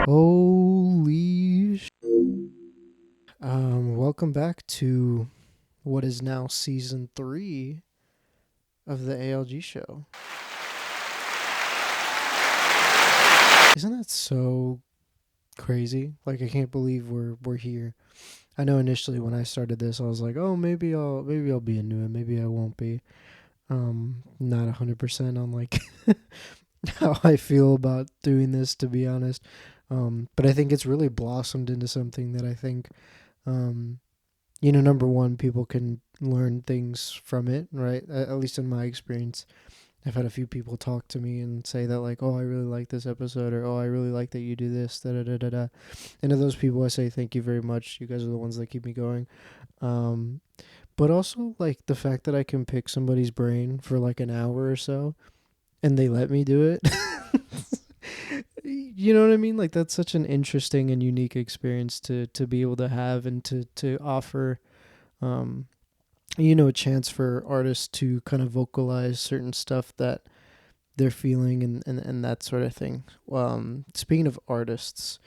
Holy welcome back to what is now season 3 of the ALG Show. Isn't that so crazy? Like, I can't believe we're here. I know initially when I started this, I was like, oh, maybe I'll be into it, maybe I won't be. Not 100% on like how I feel about doing this, to be honest. But I think it's really blossomed into something that I think, number one, people can learn things from it, right? At least in my experience, I've had a few people talk to me and say that, like, oh, I really like this episode, or oh, I really like that you do this, da da da da da. And to those people, I say thank you very much. You guys are the ones that keep me going. But also, like, the fact that I can pick somebody's brain for like an hour or so, and they let me do it. You know what I mean? Like, that's such an interesting and unique experience to be able to have, and to offer, a chance for artists to kind of vocalize certain stuff that they're feeling, and that sort of thing. Speaking of artists,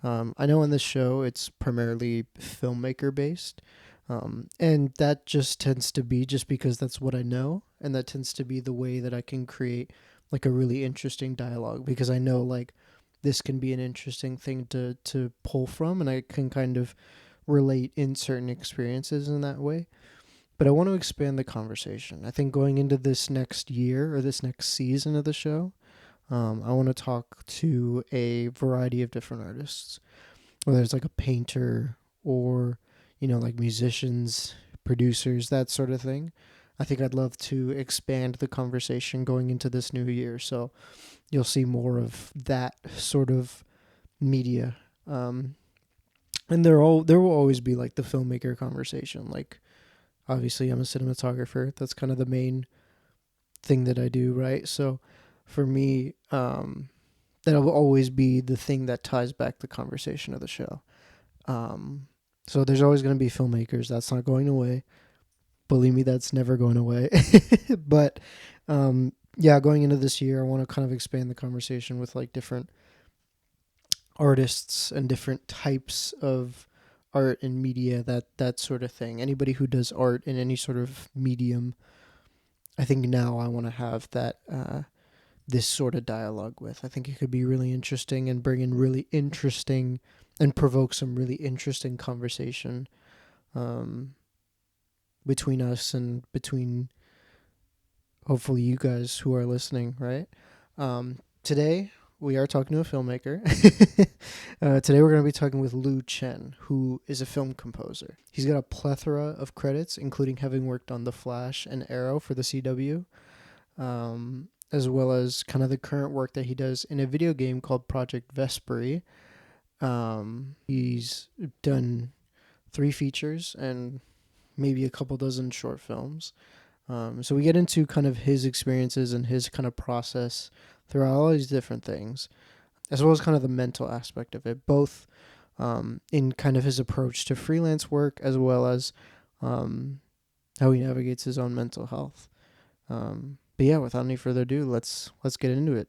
I know on this show it's primarily filmmaker based, and that just tends to be just because that's what I know, and that tends to be the way that I can create like a really interesting dialogue, because I know, like, this can be an interesting thing to pull from, and I can kind of relate in certain experiences in that way. But I want to expand the conversation. I think going into this next year or this next season of the show, I want to talk to a variety of different artists, whether it's like a painter or, like musicians, producers, that sort of thing. I think I'd love to expand the conversation going into this new year. So you'll see more of that sort of media. And there will always be like the filmmaker conversation. Like, obviously I'm a cinematographer. That's kind of the main thing that I do, right? So for me, that'll always be the thing that ties back the conversation of the show. So there's always going to be filmmakers. That's not going away. Believe me, that's never going away. But going into this year, I want to kind of expand the conversation with like different artists and different types of art and media, that sort of thing. Anybody who does art in any sort of medium, I think now I want to have that this sort of dialogue with. I think it could be really interesting and bring in really interesting and provoke some really interesting conversation between us and between hopefully you guys who are listening, right? Today we are talking to a filmmaker. Today we're going to be talking with Lu Cheng, who is a film composer. He's got a plethora of credits, including having worked on The Flash and Arrow for the CW, as well as kind of the current work that he does in a video game called Project Vespery. He's done 3 features and maybe a couple dozen short films. So we get into kind of his experiences and his kind of process throughout all these different things, as well as kind of the mental aspect of it, both in kind of his approach to freelance work, as well as how he navigates his own mental health. But yeah, without any further ado, let's get into it.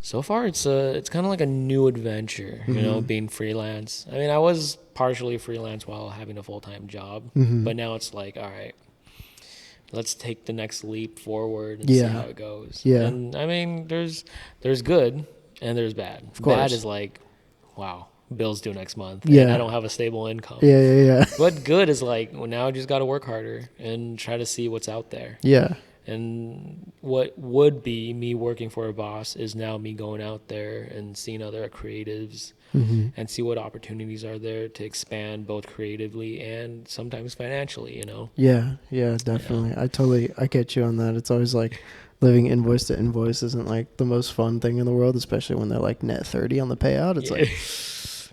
So far, it's kind of like a new adventure, being freelance. I mean, I was partially freelance while having a full-time job, but now it's like, all right, let's take the next leap forward and see how it goes. Yeah. And I mean, there's good and there's bad. Of course. Bad is like, wow, bills due next month. Yeah. And I don't have a stable income. Yeah. But good is like, well, now I just got to work harder and try to see what's out there. Yeah. And what would be me working for a boss is now me going out there and seeing other creatives and see what opportunities are there to expand both creatively and sometimes financially, Yeah, definitely. I get you on that. It's always like living invoice to invoice isn't like the most fun thing in the world, especially when they're like net 30 on the payout. It's like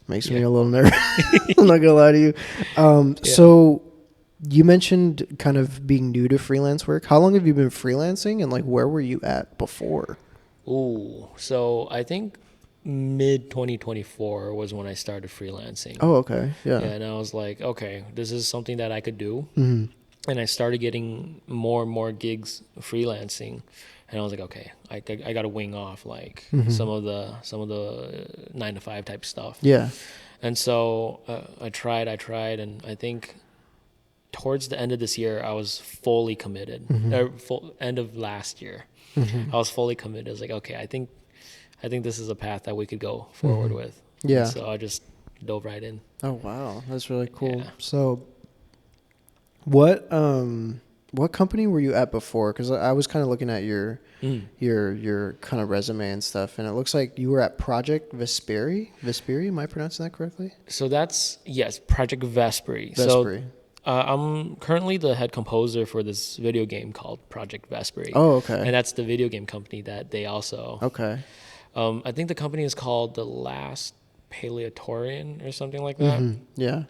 makes me a little nervous. I'm not gonna lie to you. So you mentioned kind of being new to freelance work. How long have you been freelancing, and like where were you at before? Ooh, so I think mid 2024 was when I started freelancing. Oh, okay. Yeah. And I was like, okay, this is something that I could do. Mm-hmm. And I started getting more and more gigs freelancing. And I was like, okay, I got to wing off like some of the 9 to 5 type stuff. Yeah. And so I tried, and I think towards the end of this year, I was fully committed. End of last year, I was fully committed. I was like, okay, I think this is a path that we could go forward with. Yeah. And so I just dove right in. Oh wow, that's really cool. Yeah. So, what company were you at before? Because I was kind of looking at your kind of resume and stuff, and it looks like you were at Project Vesperi. Vesperi, am I pronouncing that correctly? So that's Project Vesperi. Vesperi. So I'm currently the head composer for this video game called Project Vesperi. Oh, okay. And that's the video game company that they also. Okay. I think the company is called The Last Paleotorian or something like that. Yeah.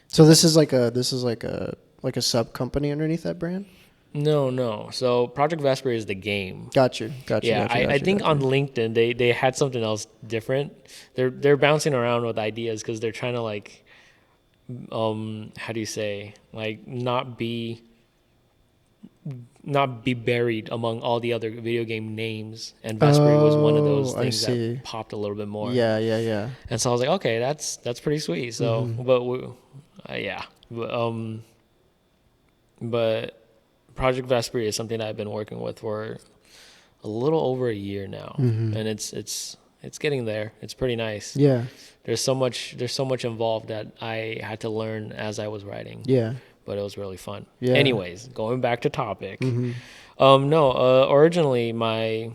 So this is like a sub company underneath that brand. No. So Project Vesperi is the game. Gotcha. Yeah, I think on LinkedIn they had something else different. They're bouncing around with ideas because they're trying to like, how do you say, like not be buried among all the other video game names, and Vesperi was one of those things that popped a little bit more. Yeah. And so I was like, okay, that's pretty sweet. So, but Project Vesperi is something that I've been working with for a little over a year now, and it's getting there. It's pretty nice. Yeah. There's so much involved that I had to learn as I was writing. Yeah. But it was really fun. Yeah. Anyways, going back to topic. Originally my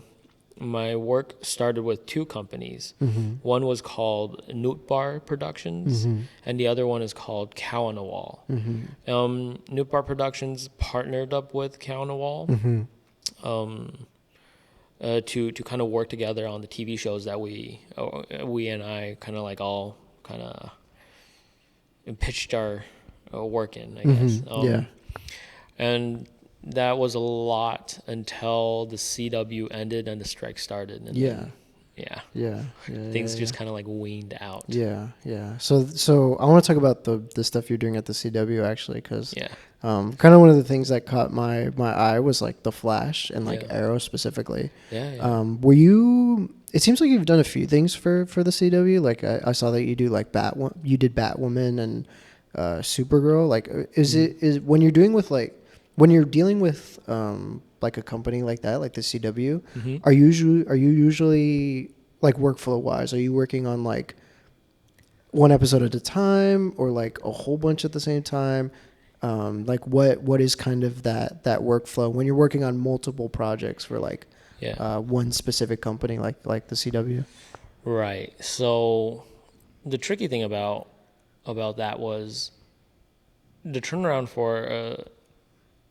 work started with 2 companies. One was called Nootbar Productions, and the other one is called Cow on the Wall. Nootbar Productions partnered up with Cow on the Wall to kind of work together on the TV shows that we and I kind of like all kind of pitched our work in, I guess. And that was a lot until the CW ended and the strike started. And things just kind of like weaned out. Yeah. So I want to talk about the stuff you're doing at the CW actually, because kind of one of the things that caught my eye was like the Flash and like Arrow specifically. Were you? It seems like you've done a few things for the CW. Like I saw that you do like you did Batwoman and Supergirl. Like is when you're dealing with like a company like that, like the CW, are you usually like workflow wise, are you working on like one episode at a time or like a whole bunch at the same time? Like what is kind of that workflow when you're working on multiple projects for like one specific company like the CW? Right. So the tricky thing about that was the turnaround for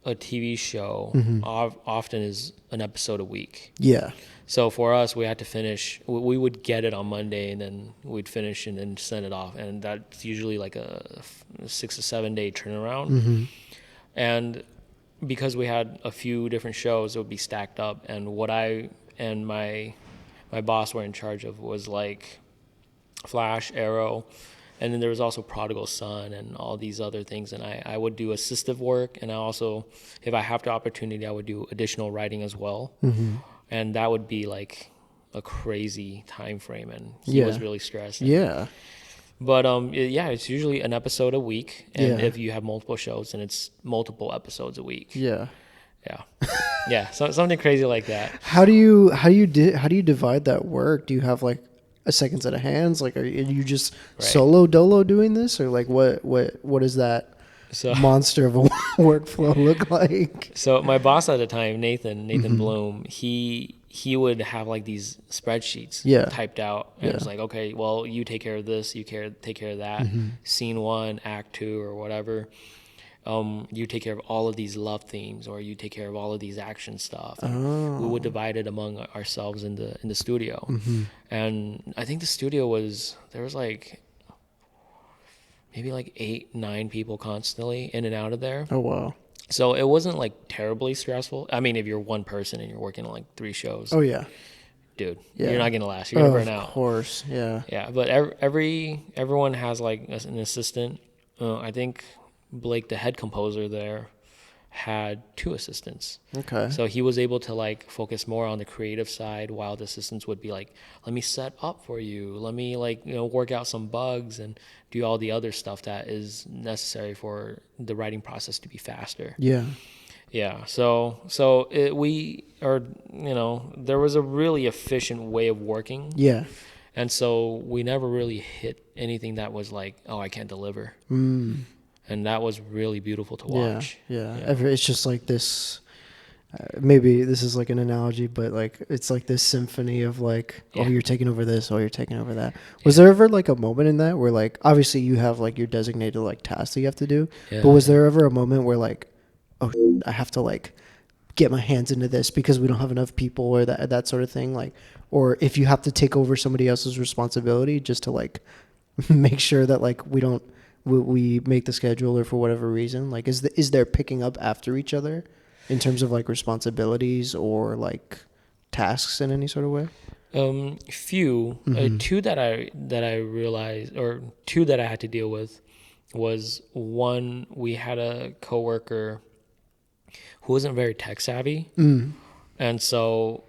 a TV show often is an episode a week. Yeah. So for us, we had to finish. We would get it on Monday, and then we'd finish and then send it off, and that's usually like a 6 to 7 day turnaround. And because we had a few different shows, it would be stacked up. And what I and my boss were in charge of was like Flash, Arrow, and then there was also Prodigal Son and all these other things. And I would do assistive work, and I also, if I have the opportunity, I would do additional writing as well. And that would be like a crazy time frame, and he was really stressed. But it's usually an episode a week, and if you have multiple shows, then it's multiple episodes a week. So something crazy like that. How do you divide that work? Do you have like a second set of hands? Like, are you just solo dolo doing this, or like what is that? So monster of a workflow look like? so my boss at the time, Nathan Mm-hmm. Bloom, he would have like these spreadsheets Yeah. typed out, and Yeah. it was like, okay, well, you take care of this, take care of that, Mm-hmm. scene 1, act 2, or whatever. You take care of all of these love themes, or you take care of all of these action stuff, and we would Oh. divide it among ourselves in the studio. Mm-hmm. And I think the studio there was like maybe like 8, 9 people constantly in and out of there. Oh wow. So it wasn't like terribly stressful. I mean, if you're one person and you're working on like 3 shows, Oh yeah. dude, Yeah. you're not gonna last. You're gonna burn Of out. course. Yeah. Yeah, but everyone has like an assistant. I think Blake, the head composer there, had 2 assistants. Okay. So he was able to like focus more on the creative side, while the assistants would be like, let me set up for you. Let me like, work out some bugs and do all the other stuff that is necessary for the writing process to be faster. Yeah. Yeah. So there was a really efficient way of working. Yeah. And so we never really hit anything that was like, oh, I can't deliver. Mm. And that was really beautiful to Yeah. watch. Yeah. Yeah. It's just like this. Maybe this is like an analogy, but like it's like this symphony of like, oh, Yeah. you're taking over this, oh, you're taking over that. Was there ever like a moment in that where like obviously you have like your designated like tasks that you have to do, Yeah. but was there ever a moment where like, oh, I have to like get my hands into this because we don't have enough people or that sort of thing, like, or if you have to take over somebody else's responsibility just to like make sure that like we make the schedule, or for whatever reason, like is there picking up after each other in terms of like responsibilities or like tasks in any sort of way? Few. Mhm. Two that I realized, or 2 that I had to deal with, was one, we had a coworker who wasn't very tech savvy, Mm. and so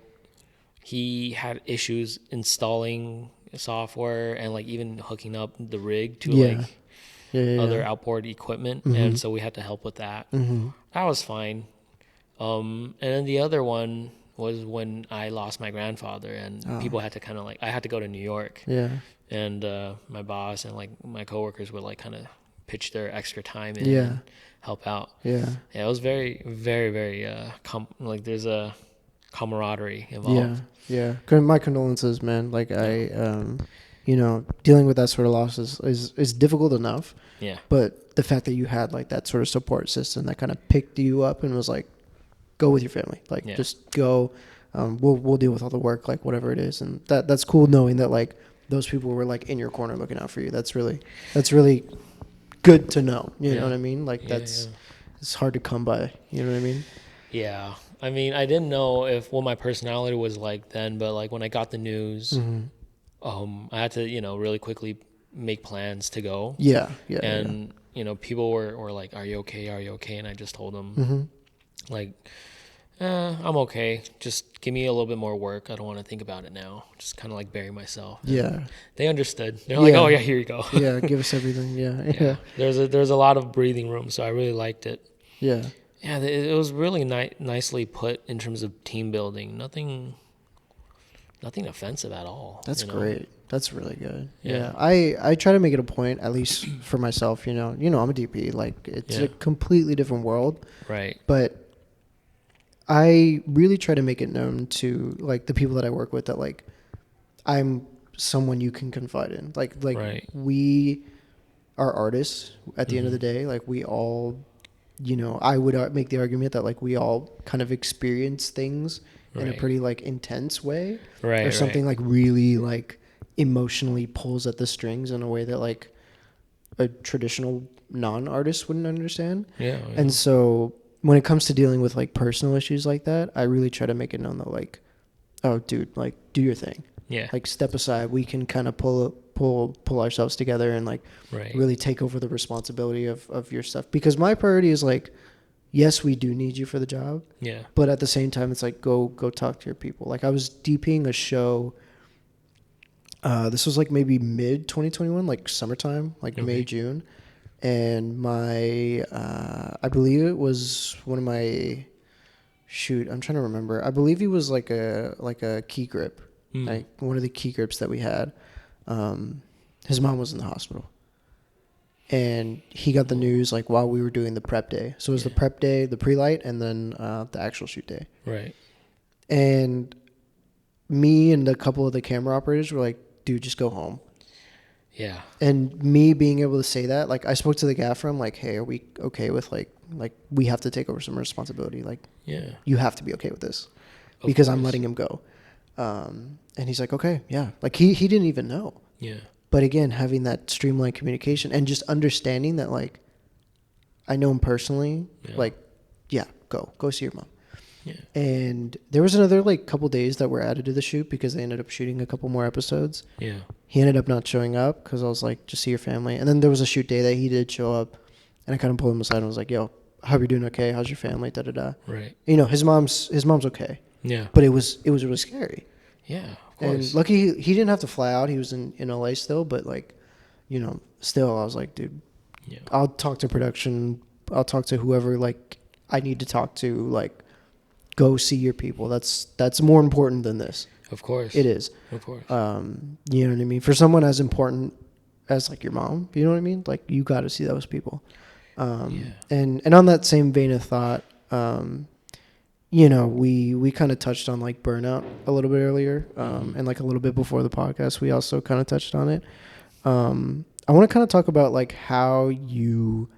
he had issues installing software and like even hooking up the rig to Yeah. like Yeah. other outboard equipment, Mhm. and so we had to help with that. Mhm. That was fine. And then the other one was when I lost my grandfather, and Oh. people had to kind of like, I had to go to New York, Yeah. and my boss and like my coworkers would like kind of pitch their extra time in Yeah. and help out. Yeah. Yeah, it was very, very, very like there's a camaraderie Yeah. involved. Yeah. My condolences, man. Like Yeah. dealing with that sort of loss is difficult enough. Yeah. But the fact that you had like that sort of support system that kind of picked you up and was like, go with your family, like Yeah. just go. We'll deal with all the work, like whatever it is, and that's cool knowing that like those people were like in your corner looking out for you. That's really good to know. You know what I mean? Like Yeah, it's hard to come by. You know what I mean? yeah. I mean, I didn't know what my personality was like then, but like when I got the news, I had to, really quickly make plans to go. Yeah. And people were like, "Are you okay? Are you okay?" And I just told them, Mm-hmm. like, I'm okay. Just give me a little bit more work. I don't want to think about it now. Just kind of like bury myself. And Yeah. they understood. They're like, Yeah. "Oh yeah, here you go." Yeah. Give us everything. Yeah. Yeah. There's a lot of breathing room, so I really liked it. Yeah. Yeah, it was really nicely put in terms of team building. Nothing offensive at all. That's great. That's really good. Yeah. I try to make it a point, at least for myself, I'm a DP, like it's Yeah. a completely different world, Right. but I really try to make it known to like the people that I work with that like I'm someone you can confide in. Like Right. we are artists at the end of the day. Like we all, I would make the argument that like we all kind of experience things in a Right. pretty like intense way, Right. or something like really like emotionally pulls at the strings in a way that like a traditional non-artist wouldn't understand. Yeah. And so when it comes to dealing with like personal issues like that, I really try to make it known that like, oh dude, like do your thing. Yeah. Like step aside. We can kind of pull ourselves together and like Right. really take over the responsibility of your stuff. Because my priority is like, yes, we do need you for the job. Yeah. But at the same time, it's like, go talk to your people. Like I was DPing a show. This was like maybe mid 2021, like summertime, like May, June. And I believe it was one of my, I'm trying to remember. I believe he was like a key grip, like one of the key grips that we had. His mom was in the hospital. and he got the news like while we were doing the prep day. So it was the prep day, the pre-light, and then the actual shoot day. Right. And me and a couple of the camera operators were like, dude, just go home. Yeah. And me being able to say that, like, I spoke to the gaffer. I'm like, hey, are we okay with like we have to take over some responsibility. Like, Yeah. you have to be okay with this Of because course. I'm letting him go. And he's like, okay, yeah. Like he didn't even know. Yeah. But again, having that streamlined communication and just understanding that, like, I know him personally. Yeah. Like, yeah, go see your mom. Yeah. And there was another like couple days that were added to the shoot because they ended up shooting a couple more episodes. Yeah. He ended up not showing up because I was like, just see your family. And then there was a shoot day that he did show up, and I kind of pulled him aside and was like, yo, how are you doing? Okay, how's your family? Da da da. Right. You know, his mom's okay. Yeah. But it was really scary. Yeah. Of course. And lucky he didn't have to fly out. He was in LA still, but like, you know, still I was like, dude, Yeah. I'll talk to production. I'll talk to whoever like I need to talk to. Like, go see your people. That's more important than this. Of course. It is. Of course. You know what I mean? For someone as important as like your mom, you know what I mean? Like, you got to see those people. And on that same vein of thought, you know, we kind of touched on like burnout a little bit earlier, and like a little bit before the podcast, we also kind of touched on it. I want to kind of talk about like how you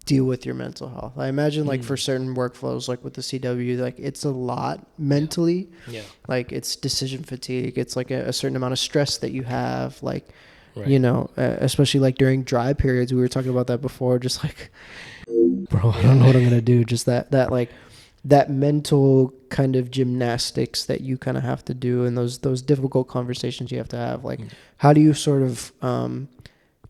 deal with your mental health. I imagine like for certain workflows, like with the CW, like it's a lot mentally. Yeah. Like it's decision fatigue. It's like a certain amount of stress that you have. Like, Right. you know, especially like during dry periods. We were talking about that before. Just like, bro, I don't know what I'm gonna do. Just that like that mental kind of gymnastics that you kind of have to do, and those difficult conversations you have to have. Like, how do you sort of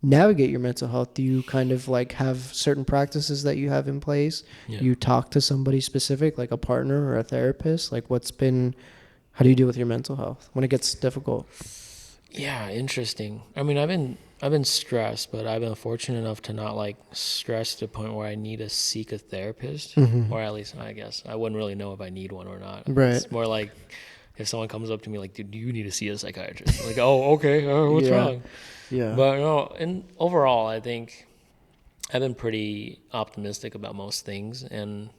navigate your mental health? Do you kind of like have certain practices that you have in place? Yeah. You talk to somebody specific, like a partner or a therapist? Like, how do you deal with your mental health when it gets difficult? Yeah, interesting. I mean, I've been stressed, but I've been fortunate enough to not like stress to the point where I need to seek a therapist, or at least I guess I wouldn't really know if I need one or not. Right. It's more like if someone comes up to me like, "Dude, do you need to see a psychiatrist?" Like, "Oh, okay. What's wrong?" Yeah. But no, and overall, I think I've been pretty optimistic about most things, and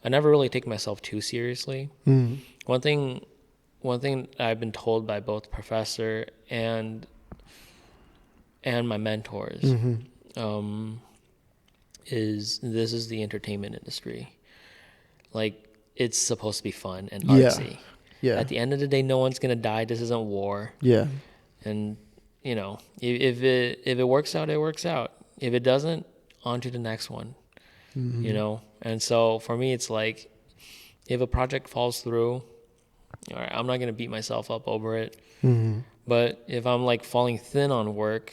I never really take myself too seriously. One thing I've been told by both professor and my mentors is this is the entertainment industry. Like, it's supposed to be fun and artsy. Yeah. At the end of the day, no one's gonna die. This isn't war. Yeah. And you know, if it works out, it works out. If it doesn't, on to the next one. You know. And so for me, it's like, if a project falls through, all right, I'm not gonna beat myself up over it. But if I'm like falling thin on work,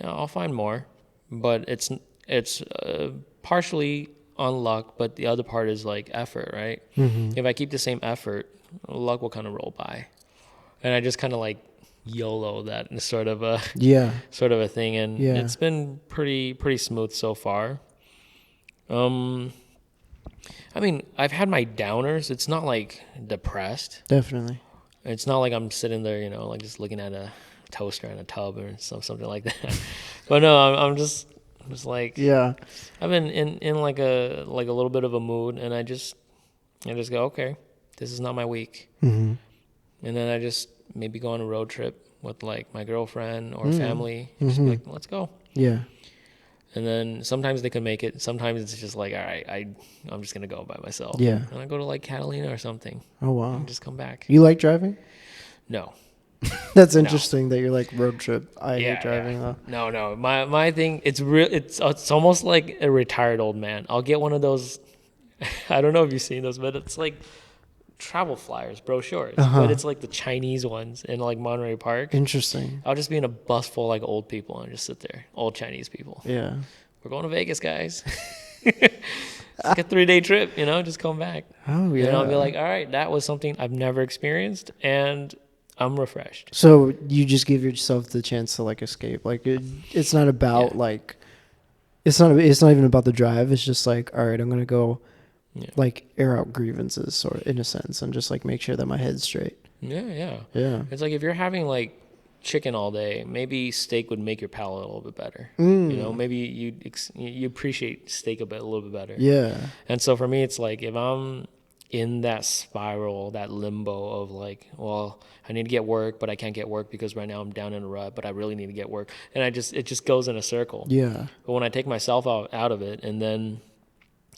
I'll find more. But it's partially on luck, but the other part is like effort, right? If I keep the same effort, luck will kind of roll by, and I just kind of like YOLO that sort of a thing, and it's been pretty smooth so far. I mean, I've had my downers. It's not like depressed. Definitely. It's not like I'm sitting there, you know, like just looking at a toaster in a tub or something like that. But no, I'm just like, I've been in like a little bit of a mood, and I just go, okay, this is not my week. And then I just maybe go on a road trip with like my girlfriend or family. Just be like, let's go. Yeah. And then sometimes they can make it. Sometimes it's just like, all right, I'm just going to go by myself. Yeah. And I go to like Catalina or something. Oh, wow. And just come back. You like driving? No. That's interesting that you're like road trip. I hate driving though. No. My thing, it's almost like a retired old man. I'll get one of those, I don't know if you've seen those, but it's like travel flyers, brochures. But it's like the Chinese ones in like Monterey Park. Interesting. I'll just be in a bus full of like old people and just sit there. Old Chinese people. Yeah. We're going to Vegas, guys. It's like a 3-day trip, you know, just come back. Oh, yeah. And I'll be like, all right, that was something I've never experienced, and I'm refreshed. So you just give yourself the chance to like escape. Like it's not about like, it's not even about the drive. It's just like, all right, I'm going to go like air out grievances sort of in a sense, and just like make sure that my head's straight. Yeah. Yeah. It's like if you're having like chicken all day, maybe steak would make your palate a little bit better. You know, maybe you appreciate steak a little bit better. Yeah. And so for me, it's like if I'm in that spiral, that limbo of like, well, I need to get work, but I can't get work because right now I'm down in a rut, but I really need to get work. And it just goes in a circle. Yeah. But when I take myself out of it and then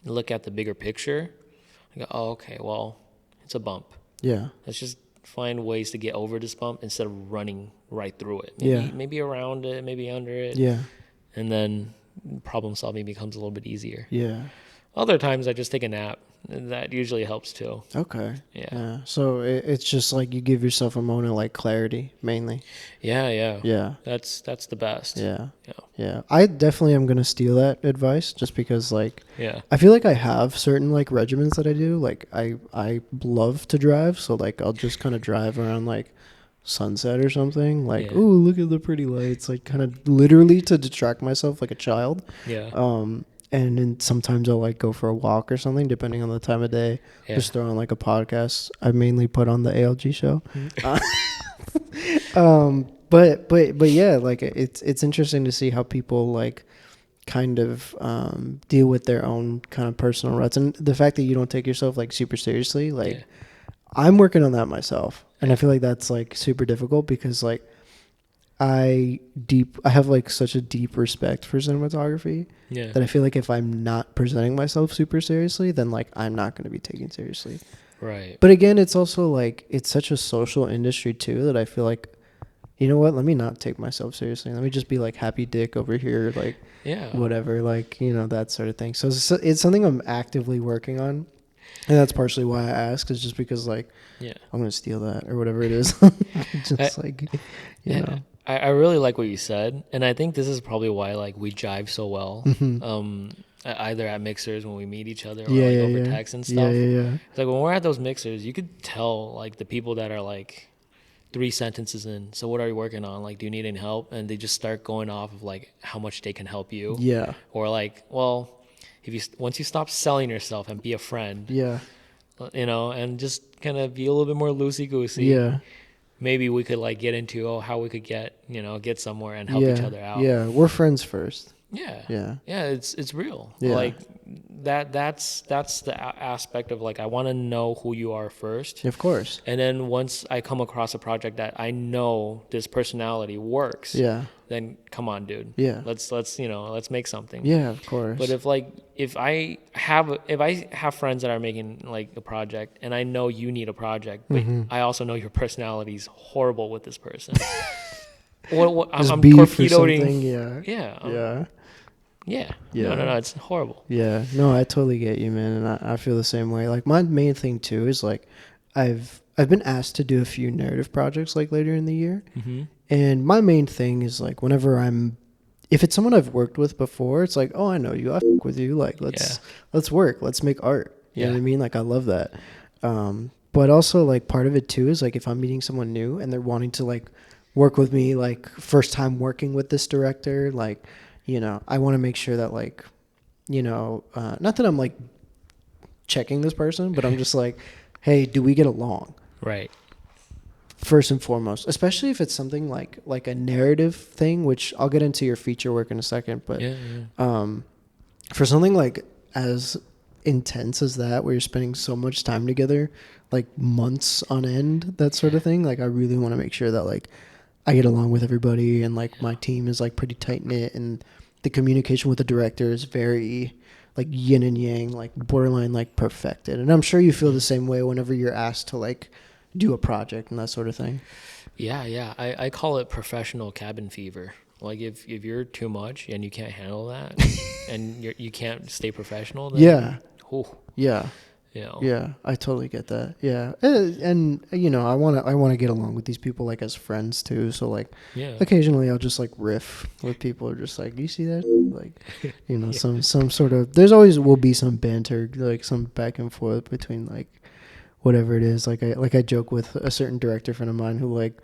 look at the bigger picture, I go, oh, okay, well, it's a bump. Yeah. Let's just find ways to get over this bump instead of running right through it. Maybe around it, maybe under it. Yeah. And then problem solving becomes a little bit easier. Yeah. Other times I just take a nap. And that usually helps too. Okay. Yeah. So it's just like you give yourself a moment of like clarity mainly. Yeah. Yeah. That's the best. Yeah. I definitely am going to steal that advice just because like Yeah. I feel like I have certain like regimens that I do. Like I love to drive, so like I'll just kind of drive around like sunset or something. Like, ooh, look at the pretty lights. Like kind of literally to distract myself like a child. Yeah. And then sometimes I'll like go for a walk or something, depending on the time of day. Yeah. Just throw on like a podcast. I mainly put on the ALG show. But yeah, like it's interesting to see how people like kind of deal with their own kind of personal ruts, and the fact that you don't take yourself like super seriously. Like I'm working on that myself, and I feel like that's like super difficult because like I have like such a deep respect for cinematography that I feel like if I'm not presenting myself super seriously, then like I'm not going to be taken seriously. Right. But again, it's also like it's such a social industry too that I feel like, you know what? Let me not take myself seriously. Let me just be like happy dick over here, like whatever, like, you know, that sort of thing. So it's something I'm actively working on. And that's partially why I asked, is just because like I'm going to steal that or whatever it is. Just like, you know. I really like what you said, and I think this is probably why like we jive so well. Either at mixers when we meet each other or like over text and stuff. It's like when we're at those mixers, you could tell like the people that are like 3 sentences in. So what are you working on? Like, do you need any help? And they just start going off of like how much they can help you. Yeah. Or like, well, if once you stop selling yourself and be a friend. Yeah. You know, and just kind of be a little bit more loosey goosey. Yeah. Maybe we could like get into how we could get somewhere and help each other out. Yeah, we're friends first. Yeah. It's real. Yeah. Like that's the aspect of like I want to know who you are first. Of course. And then once I come across a project that I know this personality works. Yeah. Then come on, dude. Yeah. Let's make something. Yeah, of course. But if I have friends that are making like a project and I know you need a project, but I also know your personality is horrible with this person. I'm torpedoing. Yeah. No, it's horrible. Yeah. No, I totally get you, man, and I feel the same way. Like my main thing too is like I've been asked to do a few narrative projects like later in the year. And my main thing is like whenever if it's someone I've worked with before, it's like, oh, I know you, I fuck with you. Like let's work, let's make art. You know what I mean? Like I love that. But also like part of it too is like if I'm meeting someone new and they're wanting to like work with me, like first time working with this director, like, you know, I want to make sure that like, you know, not that I'm like checking this person, but I'm just like, hey, do we get along? Right. First and foremost, especially if it's something like a narrative thing, which I'll get into your feature work in a second, but for something like as intense as that, where you're spending so much time together, like months on end, that sort of thing, like I really want to make sure that like I get along with everybody and like my team is like pretty tight knit and the communication with the director is very like yin and yang, like borderline like perfected. And I'm sure you feel the same way whenever you're asked to like do a project and that sort of thing. Yeah. I call it professional cabin fever. Like if you're too much and you can't handle that and you can't stay professional, then yeah, I totally get that. Yeah. And you know, I want to get along with these people like as friends too. So like occasionally I'll just like riff with people who are just like, you see that? Like, you know, some sort of, there's always will be some banter, like some back and forth between like whatever it is. Like I joke with a certain director friend of mine who like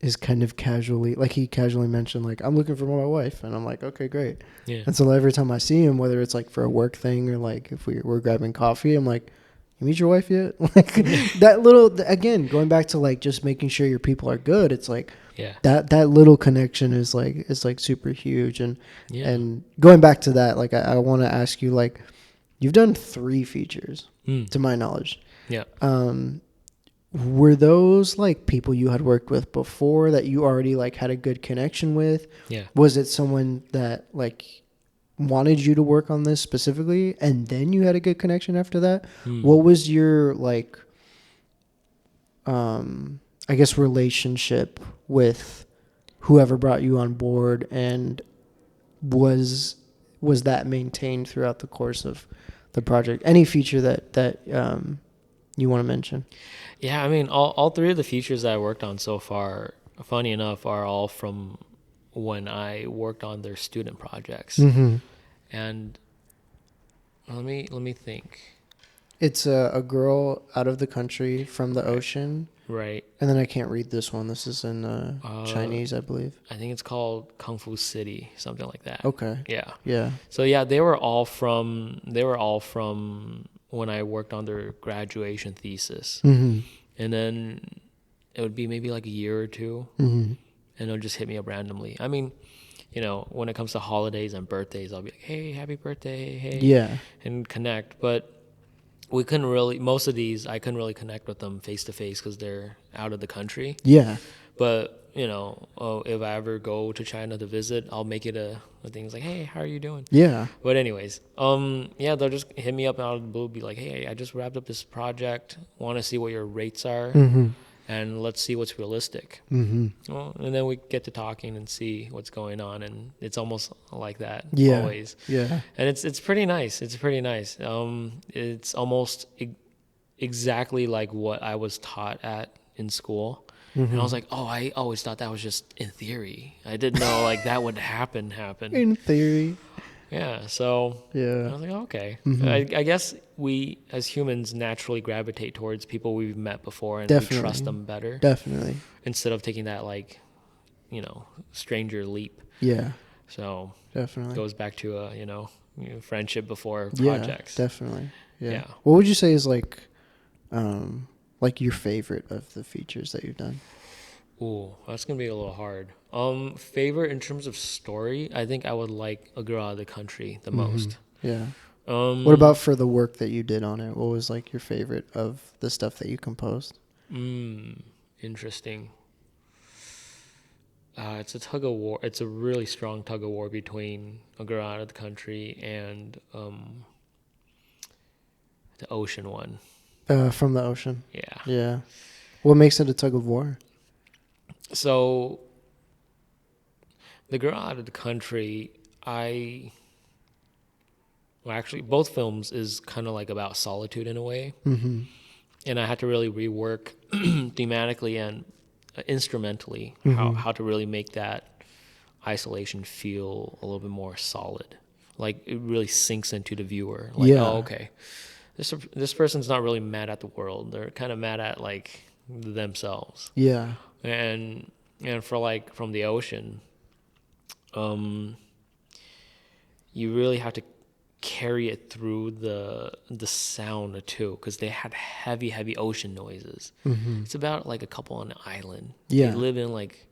is kind of he casually mentioned like, I'm looking for my wife, and I'm like, okay, great. Yeah. And so every time I see him, whether it's like for a work thing or like if we're grabbing coffee, I'm like, you meet your wife yet? Like that little, again, going back to like just making sure your people are good. It's like Yeah. that little connection is like super huge. And Yeah. and going back to that, like I want to ask you, like, you've done 3 features to my knowledge. Yeah. Were those like people you had worked with before that you already like had a good connection with? Yeah. Was it someone that like wanted you to work on this specifically and then you had a good connection after that? What was your like I guess relationship with whoever brought you on board, and was that maintained throughout the course of the project? Any feature that you want to mention? Yeah, I mean, all 3 of the features that I worked on so far, funny enough, are all from when I worked on their student projects. Mm-hmm. And let me think. It's a girl out of the country from the ocean. Right. And then I can't read this one. This is in Chinese, I believe. I think it's called Kung Fu City, something like that. Okay. Yeah. Yeah. So yeah, they were all from when I worked on their graduation thesis. Mm-hmm. And then it would be maybe like a year or 2, Mm-hmm. and it'll just hit me up randomly. I mean, when it comes to holidays and birthdays, I'll be like, "Hey, happy birthday, hey," Yeah. and connect. But most of these, I couldn't really connect with them face to face because they're out of the country. Yeah. But if I ever go to China to visit, I'll make it a thing. It's like, "Hey, how are you doing?" Yeah. But anyways, yeah, they'll just hit me up out of the blue, be like, "Hey, I just wrapped up this project. Want to see what your rates are, Mm-hmm. and let's see what's realistic." Mm-hmm. Well, and then we get to talking and see what's going on, and it's almost like that Yeah. always. Yeah. And it's pretty nice. It's pretty nice. It's almost exactly like what I was taught at in school. Mm-hmm. And I was like, oh, I always thought that was just in theory. I didn't know like that would happen. In theory. Yeah. So Yeah. I was like, oh, okay. Mm-hmm. I guess we as humans naturally gravitate towards people we've met before and Definitely. we trust them better Definitely. instead of taking that stranger leap. Yeah. So Definitely. it goes back to friendship before Yeah. projects. Definitely. Yeah. Yeah. What would you say is like your favorite of the features that you've done? Ooh, that's gonna be a little hard. Favorite in terms of story, I think I would like A Girl Out of the Country the most. Yeah. What about for the work that you did on it? What was like your favorite of the stuff that you composed? Interesting. It's a tug of war. It's a really strong tug of war between A Girl Out of the Country and the ocean one. From the ocean. Yeah. Yeah. What makes it a tug of war? So, The Girl Out of the Country, actually, both films is kind of like about solitude in a way. Mm-hmm. And I had to really rework thematically and instrumentally how to really make that isolation feel a little bit more solid. Like it really sinks into the viewer. Like, oh, okay, this person's not really mad at the world. They're kind of mad at like themselves. Yeah. And for like from the ocean, you really have to carry it through the sound too, because they had heavy ocean noises. It's about like a couple on an island. Yeah. They live in like,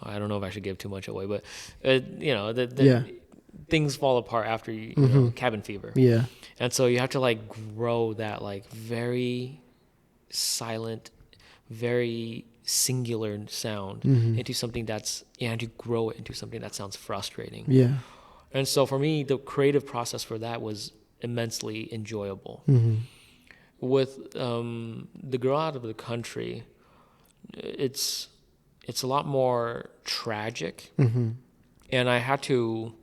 I don't know if I should give too much away, but things fall apart after you know, cabin fever. Yeah. And so you have to like grow that like very silent, very singular sound into something and you grow it into something that sounds frustrating. Yeah. And so for me, the creative process for that was immensely enjoyable. With The Girl Out of the Country, it's a lot more tragic, and I had to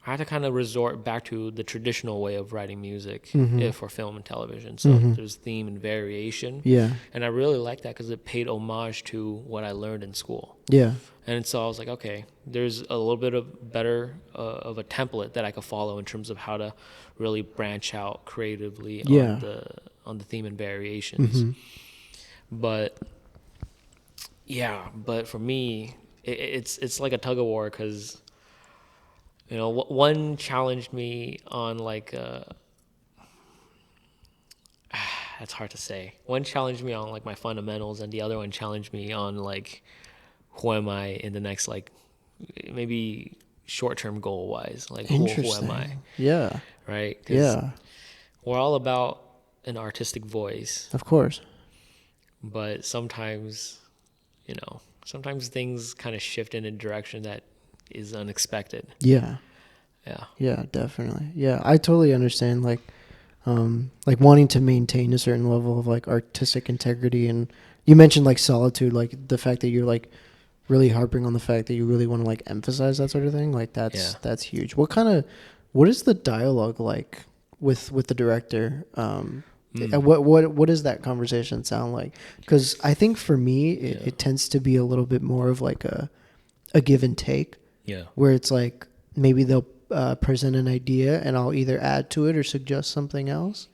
kind of resort back to the traditional way of writing music for film and television. So there's theme and variation. Yeah. And I really liked that because it paid homage to what I learned in school. Yeah. And so I was like, okay, there's a little bit of better of a template that I could follow in terms of how to really branch out creatively on the theme and variations. But for me, it's like a tug of war because one challenged me on like it's hard to say. One challenged me on like my fundamentals, and the other one challenged me on like who am I in the next like maybe short-term goal wise, like who am I, Interesting. Yeah. right? Because Yeah. we're all about an artistic voice, Of course. but sometimes, sometimes things kind of shift in a direction that is unexpected. Yeah. Yeah. Yeah, definitely. Yeah, I totally understand like wanting to maintain a certain level of like artistic integrity, and you mentioned like solitude, like the fact that you're like really harping on the fact that you really want to like emphasize that sort of thing. Like Yeah. that's huge. What is the dialogue like with the director? What does that conversation sound like? Because I think for me Yeah. it tends to be a little bit more of like a give and take, Yeah. where it's like maybe they'll present an idea and I'll either add to it or suggest something else,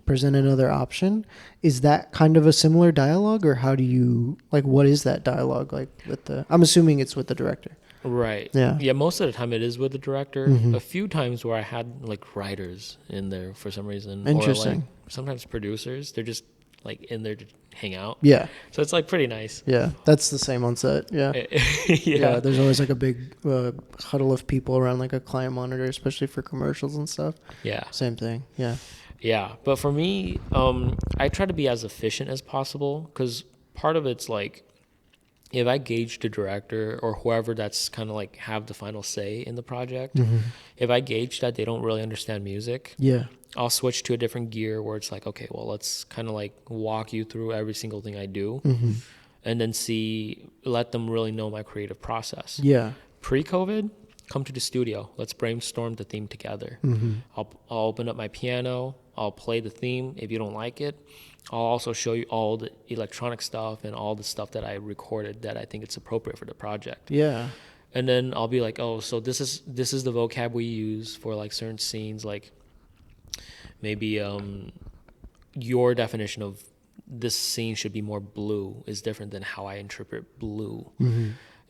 present another option. Is that kind of a similar dialogue, or how do you like? What is that dialogue like with the? I'm assuming it's with the director. Right. Yeah. Yeah, most of the time it is with the director. Mm-hmm. A few times where I had like writers in there for some reason, or like Interesting. sometimes producers. They're just like in there to hang out. Yeah. So it's like pretty nice. Yeah. That's the same on set. Yeah. Yeah. Yeah. There's always like a big huddle of people around like a client monitor, especially for commercials and stuff. Yeah. Same thing. Yeah. Yeah. But for me, I try to be as efficient as possible, because part of it's like, if I gauge the director or whoever that's kind of like have the final say in the project, if I gauge that they don't really understand music, Yeah. I'll switch to a different gear where it's like, okay, well, let's kind of like walk you through every single thing I do, and then let them really know my creative process. Yeah. Pre-COVID, come to the studio. Let's brainstorm the theme together. I'll open up my piano. I'll play the theme. If you don't like it, I'll also show you all the electronic stuff and all the stuff that I recorded that I think it's appropriate for the project. Yeah. And then I'll be like, oh, so this is the vocab we use for like certain scenes, like maybe your definition of this scene should be more blue is different than how I interpret blue,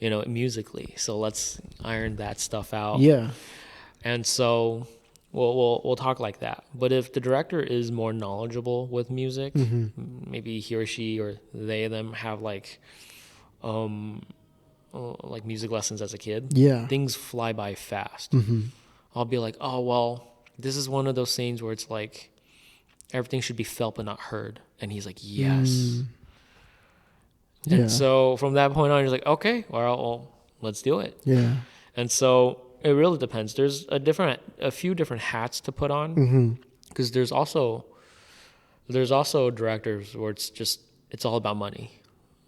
musically. So let's iron that stuff out. Yeah. And so we'll talk like that. But if the director is more knowledgeable with music, maybe he or she or they them have like music lessons as a kid. Yeah. Things fly by fast. I'll be like, oh well, this is one of those scenes where it's like everything should be felt but not heard. And he's like, yes. Yeah. And so from that point on, you're like, okay, well, let's do it. Yeah. And so it really depends. There's a few different hats to put on, because there's also directors where it's all about money.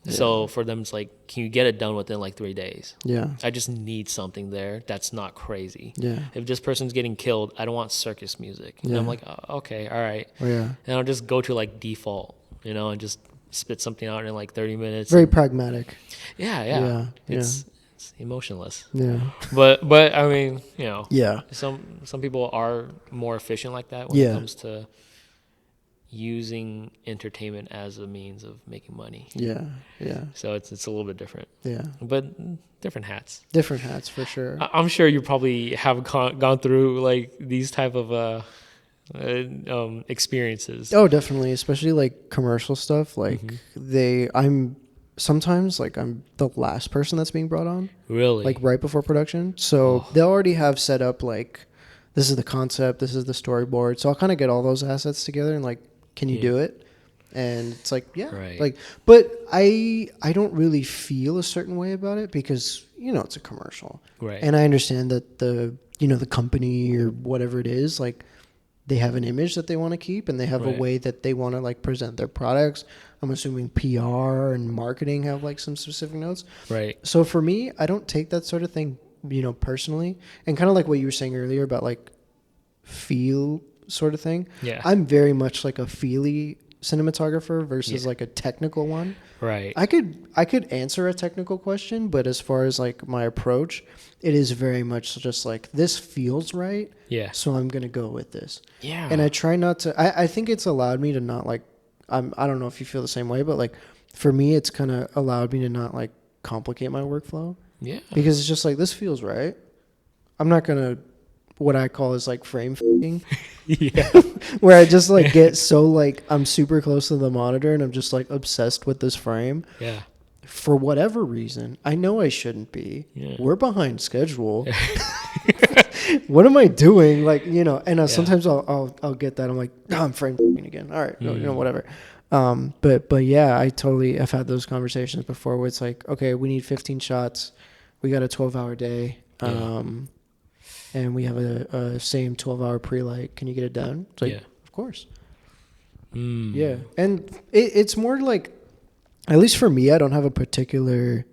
Yeah. So for them, it's like, can you get it done within like 3 days? Yeah. I just need something there that's not crazy. Yeah. If this person's getting killed, I don't want circus music. And I'm like, oh, okay, all right. Oh, yeah. And I'll just go to like default, and just spit something out in like 30 minutes. Very pragmatic. Yeah. It's emotionless. Yeah. But I mean, Yeah. some people are more efficient like that when it comes to using entertainment as a means of making money. Yeah. Yeah. So it's a little bit different. Yeah. But different hats. Different hats for sure. I'm sure you probably have gone through like these type of experiences. Oh, definitely, especially like commercial stuff. Like I'm sometimes like I'm the last person that's being brought on. Really? Like right before production. So they'll already have set up like, this is the concept, this is the storyboard. So I'll kind of get all those assets together and like, can you do it? And it's like, yeah. Right. Like, but I don't really feel a certain way about it because, it's a commercial. Right. And I understand that the company or whatever it is, like, they have an image that they want to keep and they have a way that they want to like present their products. I'm assuming PR and marketing have like some specific notes. Right. So for me, I don't take that sort of thing, personally. And kind of like what you were saying earlier about like feel sort of thing. Yeah. I'm very much like a feely cinematographer versus like a technical one. Right. I could answer a technical question, but as far as like my approach, it is very much just like, this feels right. Yeah. So I'm going to go with this. Yeah. And I try not to, I think it's allowed me to not like, I don't know if you feel the same way, but like for me, it's kind of allowed me to not like complicate my workflow. Yeah. Because it's just like, this feels right. I'm not going to what I call is like frame f***ing, Yeah. where I just like get so like I'm super close to the monitor and I'm just like obsessed with this frame Yeah. for whatever reason. I know I shouldn't be. Yeah. We're behind schedule. What am I doing? Like, you know, and sometimes I'll get that. I'm like, oh, I'm frame f***ing again. All right, you know, whatever. But yeah, I've had those conversations before where it's like, okay, we need 15 shots. We got a 12-hour day. And we have a same 12-hour pre-light. Can you get it done? It's like, of course. Yeah. And it's more like, at least for me, I don't have a particular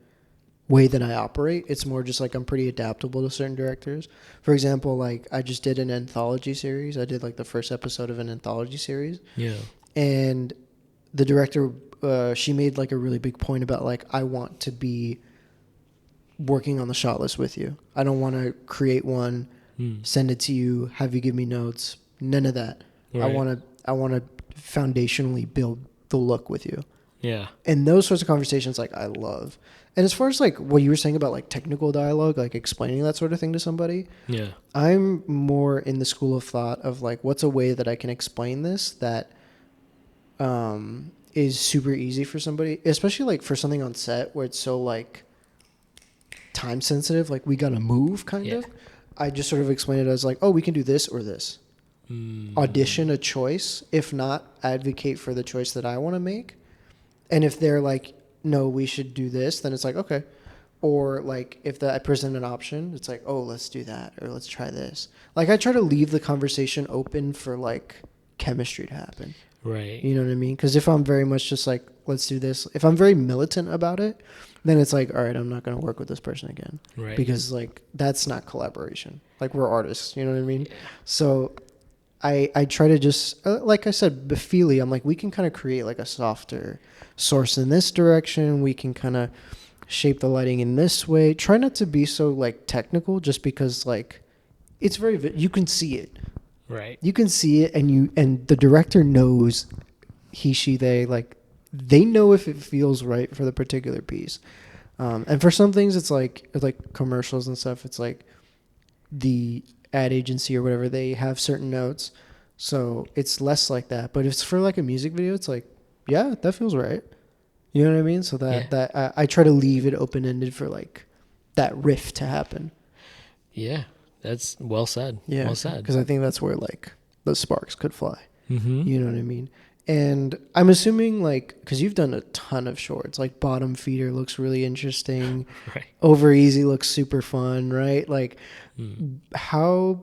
way that I operate. It's more just like I'm pretty adaptable to certain directors. For example, like I just did an anthology series. I did like the first episode of an anthology series. Yeah. And the director, she made like a really big point about like, I want to be working on the shot list with you. I don't want to create one, send it to you, have you give me notes. None of that. Right. I want to foundationally build the look with you. Yeah. And those sorts of conversations, like, I love. And as far as like what you were saying about like technical dialogue, like explaining that sort of thing to somebody, Yeah. I'm more in the school of thought of like, what's a way that I can explain this that is super easy for somebody, especially like for something on set where it's so like time sensitive, like we gotta move kind of. I just sort of explain it as like, oh, we can do this or this. Audition a choice. If not, advocate for the choice that I want to make. And if they're like, no, we should do this, then it's like, okay. Or like if I present an option, it's like, oh, let's do that or let's try this. Like I try to leave the conversation open for like chemistry to happen. Right. You know what I mean? Because if I'm very much just like, let's do this. If I'm very militant about it, then it's like, all right, I'm not going to work with this person again. Right. Because like that's not collaboration. Like we're artists. You know what I mean? So I try to just, like I said, Befeely, I'm like, we can kind of create like a softer source in this direction. We can kind of shape the lighting in this way. Try not to be so like technical just because like it's very, you can see it. Right. You can see it and the director knows he, she, they, like they know if it feels right for the particular piece. And for some things it's like commercials and stuff. It's like the ad agency or whatever, they have certain notes, so it's less like that. But if it's for like a music video, it's like, yeah, that feels right. You know what I mean? So that I try to leave it open ended for like that riff to happen. Yeah, that's well said. Yeah, well said. Because I think that's where like the sparks could fly. Mm-hmm. You know what I mean? And I'm assuming like, because you've done a ton of shorts, like Bottom Feeder looks really interesting. Right. Over Easy looks super fun, right? Like how,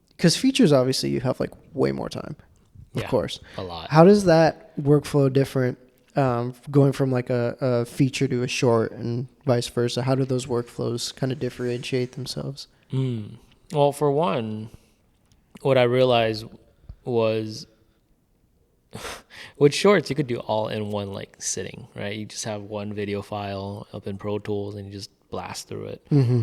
because features obviously you have like way more time, of course. A lot. How does that workflow different going from like a feature to a short and vice versa? How do those workflows kind of differentiate themselves? Well, for one, what I realized was with shorts, you could do all in one like sitting, right? You just have one video file up in Pro Tools and you just blast through it. Mm-hmm.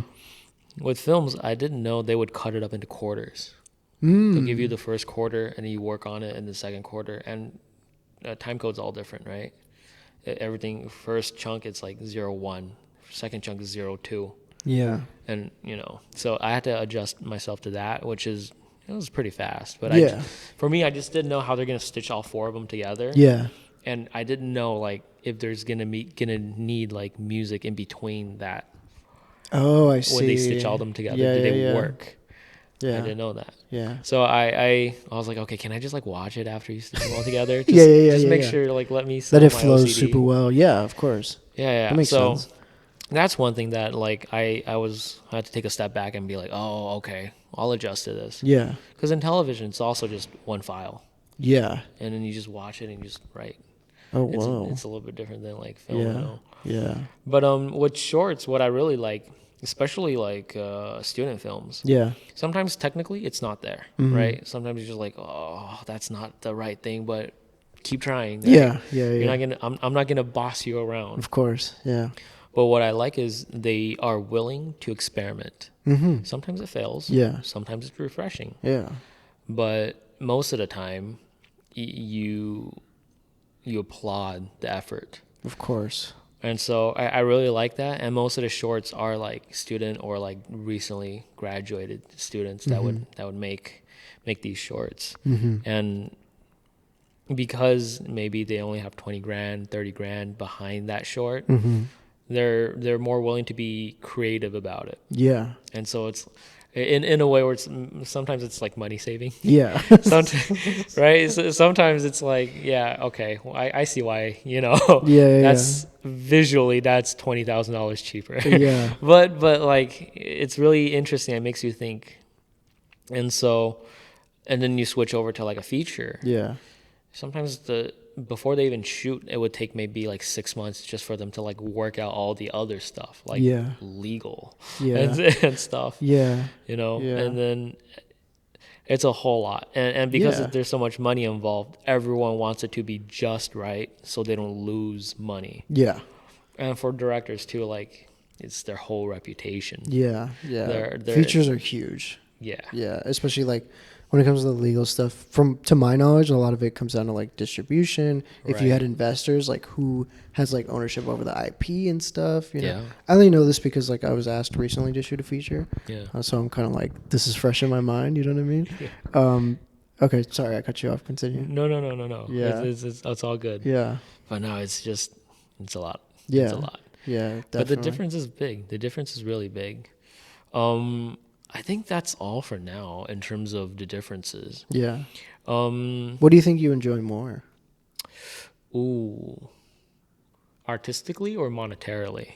With films, I didn't know they would cut it up into quarters. They'll give you the first quarter and then you work on it in the second quarter. And time code's all different, right? Everything, first chunk, it's like 0-1. Second chunk is 0-2. Yeah. And, you know, so I had to adjust myself to that, which is, it was pretty fast. But for me, I just didn't know how they're going to stitch all four of them together. Yeah. And I didn't know, like, if there's going to need, like, music in between that. Oh, I see. When they stitch all them together, do they work? Yeah. I didn't know that. Yeah. So I was like, okay, can I just, like, watch it after you stitch them all together? Just make sure, like, let me that it my flows OCD. super well. Yeah, of course. Yeah. That makes sense. That's one thing that, like, I had to take a step back and be like, oh, okay, I'll adjust to this. Yeah. Because in television, it's also just one file. Yeah. And then you just watch it and you just write. Oh, wow. It's a little bit different than, like, film. Yeah. You know? Yeah. But with shorts, what I really like, especially, like, student films. Yeah. Sometimes, technically, it's not there, right? Sometimes you're just like, oh, that's not the right thing, but keep trying. Right? Yeah. You're not gonna. I'm not gonna boss you around. Of course. Yeah. But what I like is they are willing to experiment. Mm-hmm. Sometimes it fails. Yeah. Sometimes it's refreshing. Yeah. But most of the time, you applaud the effort. Of course. And so I really like that. And most of the shorts are like student or like recently graduated students that would make these shorts. And because maybe they only have 20 grand, 30 grand behind that short, they're more willing to be creative about it. Yeah. And so it's in a way where it's sometimes it's like money saving. Yeah. Sometimes, right? So sometimes it's like, yeah, okay, well, I see why, Yeah. that's visually that's $20,000 cheaper. Yeah. but like it's really interesting. It makes you think. And so, and then you switch over to like a feature. Yeah. Sometimes before they even shoot, it would take maybe like 6 months just for them to like work out all the other stuff, like Yeah. legal Yeah. and stuff. Yeah. Yeah. And then it's a whole lot. And because Yeah. there's so much money involved, everyone wants it to be just right so they don't lose money. Yeah. And for directors too, like it's their whole reputation. Yeah. Yeah. They're Features are huge. Yeah. Yeah, especially like when it comes to the legal stuff. To my knowledge, a lot of it comes down to like distribution. If you Right. had investors, like who has like ownership over the IP and stuff. You know, Yeah. I only know this because like I was asked recently to shoot a feature. Yeah. So I'm kind of like, this is fresh in my mind. You know what I mean? Yeah. Okay, sorry, I cut you off. Continue. No. Yeah. It's all good. Yeah. But no, it's a lot. Yeah. It's a lot. Yeah. Definitely. But the difference is big. The difference is really big. I think that's all for now in terms of the differences. Yeah. What do you think you enjoy more? Ooh. Artistically or monetarily?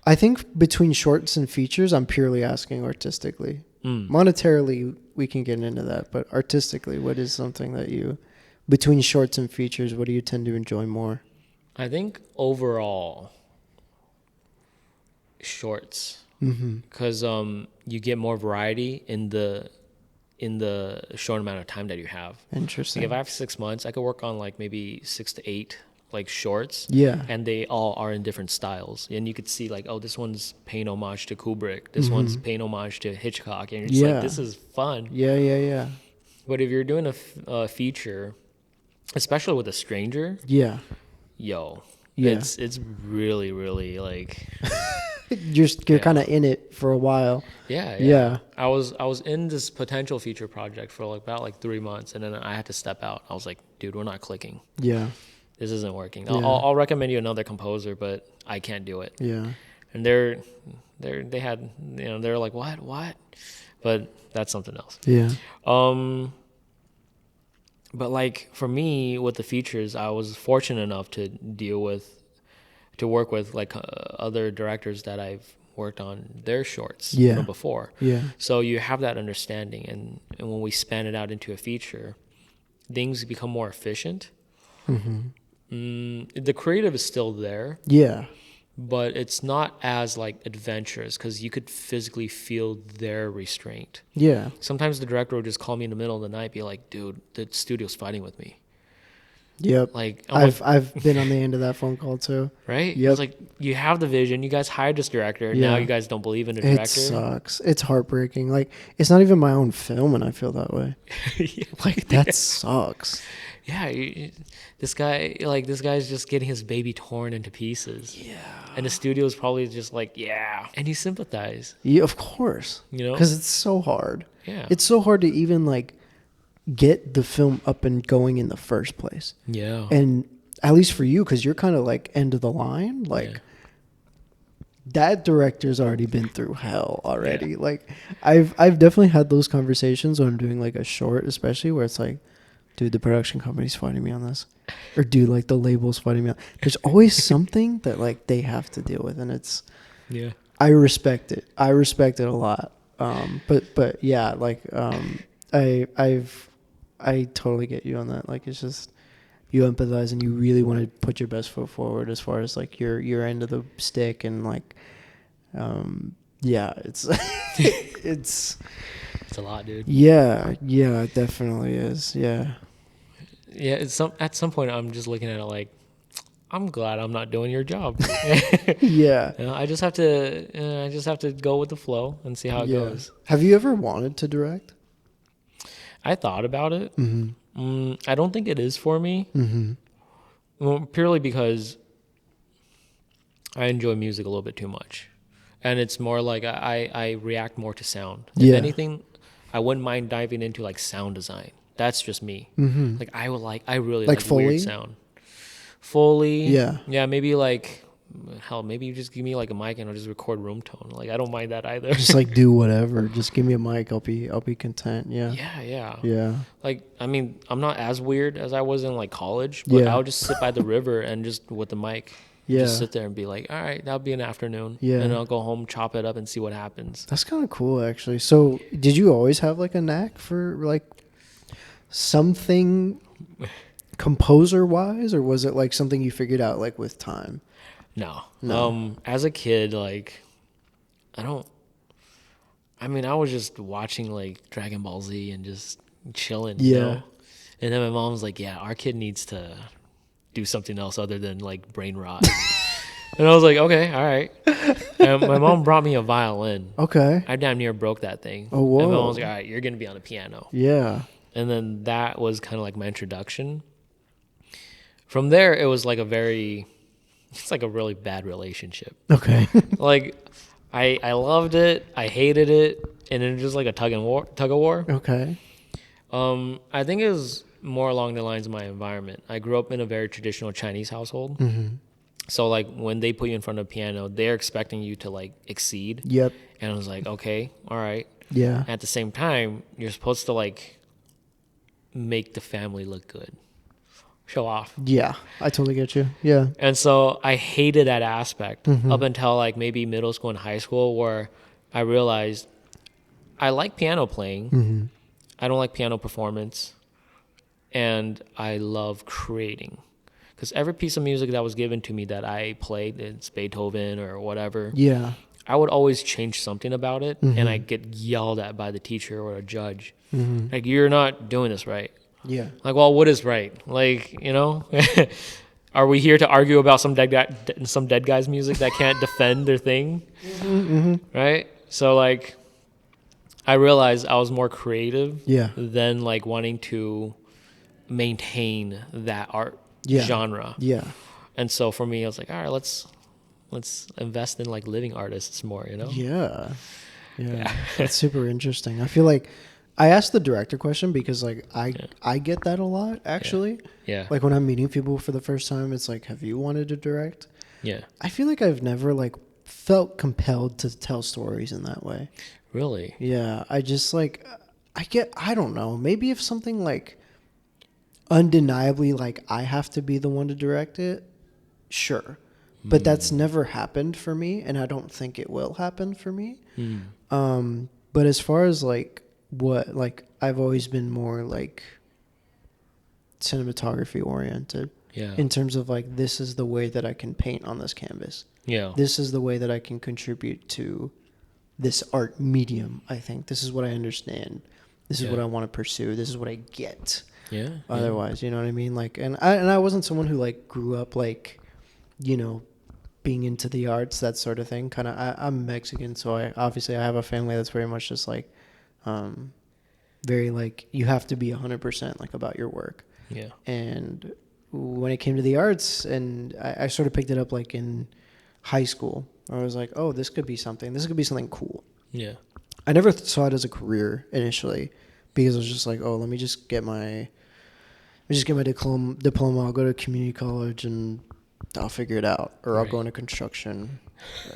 I think between shorts and features, I'm purely asking artistically. Monetarily, we can get into that, but artistically, what is something that you, between shorts and features, what do you tend to enjoy more? I think overall, shorts. Because you get more variety in the short amount of time that you have. Interesting. Like if I have 6 months, I could work on like maybe 6 to 8 like shorts. Yeah. And they all are in different styles. And you could see like, oh, this one's paying homage to Kubrick. This one's paying homage to Hitchcock. And you're just like, this is fun. Yeah. But if you're doing a feature, especially with a stranger, Yeah. yo, Yeah. it's really, really like... You're kind of in it for a while. Yeah. I was in this potential feature project for like about 3 months, and then I had to step out. I was like, dude, we're not clicking. Yeah. This isn't working. Yeah. I'll recommend you another composer, but I can't do it. Yeah. And they had, they're like, what? But that's something else. Yeah. But like for me with the features, I was fortunate enough to work with like other directors that I've worked on their shorts from before. Yeah. So you have that understanding, and when we span it out into a feature, things become more efficient. The creative is still there. Yeah. But it's not as like adventurous because you could physically feel their restraint. Yeah. Sometimes the director would just call me in the middle of the night, be like, dude, the studio's fighting with me. Yep. Like I've been on the end of that phone call too. Right? Yep. It's like you have the vision, you guys hired this director, now you guys don't believe in the director. It sucks. It's heartbreaking. Like it's not even my own film and I feel that way. Like that sucks. Yeah, this guy's just getting his baby torn into pieces. Yeah. And the studio's probably just like, yeah. And you sympathize. Yeah, of course. Because it's so hard. Yeah. It's so hard to even like get the film up and going in the first place. Yeah. And at least for you, because you're kind of like end of the line, like that director's already been through hell already. Yeah. Like I've definitely had those conversations when I'm doing like a short, especially where it's like, dude, the production company's fighting me on this, or dude, like the label's fighting me on. There's always something that like they have to deal with, and it's I respect it. I respect it a lot. But yeah, like I totally get you on that. Like it's just you empathize and you really want to put your best foot forward as far as like your end of the stick, and like it's it's a lot, dude. Yeah, it definitely is. Yeah. It's at some point I'm just looking at it like, I'm glad I'm not doing your job. Yeah. I just have to go with the flow and see how it goes. Have you ever wanted to direct? I thought about it. Mm-hmm. I don't think it is for me. Mm-hmm. Well, purely because I enjoy music a little bit too much, and it's more like I react more to sound. If anything, I wouldn't mind diving into like sound design. That's just me. Like I really Like like weird Foley. sound. Foley, Yeah. yeah, maybe like hell, maybe you just give me like a mic and I'll just record room tone. Like I don't mind that either. Just like do whatever. Just give me a mic. I'll be content. Yeah. Yeah. Yeah. Like I mean, I'm not as weird as I was in like college, but Yeah. I'll just sit by the river and just with the mic, just Yeah. sit there and be like, all right, that'll be an afternoon, Yeah. and I'll go home, chop it up, and see what happens. That's kind of cool, actually. So, did you always have like a knack for like something composer wise, or was it like something you figured out like with time? No. No. As a kid, like I don't. I mean, I was just watching like Dragon Ball Z and just chilling, you Yeah. know. And then my mom was like, "Yeah, our kid needs to do something else other than like brain rot." And I was like, "Okay, all right." And my mom brought me a violin. Okay. I damn near broke that thing. Oh, And my mom was whoa. like, "All right, you're gonna be on the piano." Yeah. And then that was kind of like my introduction. From there, it was like it's like a really bad relationship. Okay. Like, I loved it, I hated it, and it was just like a tug of war. Okay. I think it was more along the lines of my environment. I grew up in a very traditional Chinese household. So like when they put you in front of a piano, they're expecting you to like exceed. Yep. And I was like, okay, all right. Yeah. At the same time, you're supposed to like make the family look good, show off. Yeah. I totally get you. Yeah. And so I hated that aspect up until like maybe middle school and high school, where I realized I like piano playing. I don't like piano performance, and I love creating. Because every piece of music that was given to me that I played, it's Beethoven or whatever, Yeah. I would always change something about it, and I get yelled at by the teacher or a judge. Like, you're not doing this right. Yeah. Like, well, what is right? Like, you know, are we here to argue about some dead guy's music that can't defend their thing? Right? So, like, I realized I was more creative Yeah. than like wanting to maintain that art Yeah. genre. Yeah. And so for me, I was like, all right, let's invest in like living artists more, you know? Yeah. Yeah. That's super interesting. I feel like I asked the director question because like I get that a lot actually. Yeah. Like when I'm meeting people for the first time, it's like, have you wanted to direct? Yeah. I feel like I've never like felt compelled to tell stories in that way. Really? Yeah. I just like I don't know. Maybe if something like undeniably like I have to be the one to direct it, sure. But that's never happened for me, and I don't think it will happen for me. But as far as like what, like I've always been more like cinematography oriented. Yeah. In terms of like, this is the way that I can paint on this canvas. Yeah. This is the way that I can contribute to this art medium. I think this is what I understand. This is what I want to pursue. This is what I get. Yeah. Otherwise, you know what I mean? Like, and I wasn't someone who like grew up like, you know, being into the arts, that sort of thing. Kind of, I'm Mexican, so I have a family that's very much just like, very like, you have to be 100% like about your work. Yeah. And when it came to the arts, and I sort of picked it up like in high school, I was like, oh, this could be something. This could be something cool. Yeah. I never saw it as a career initially, because I was just like, oh, let me just get my diploma. I'll go to community college and I'll figure it out, or I'll go into construction,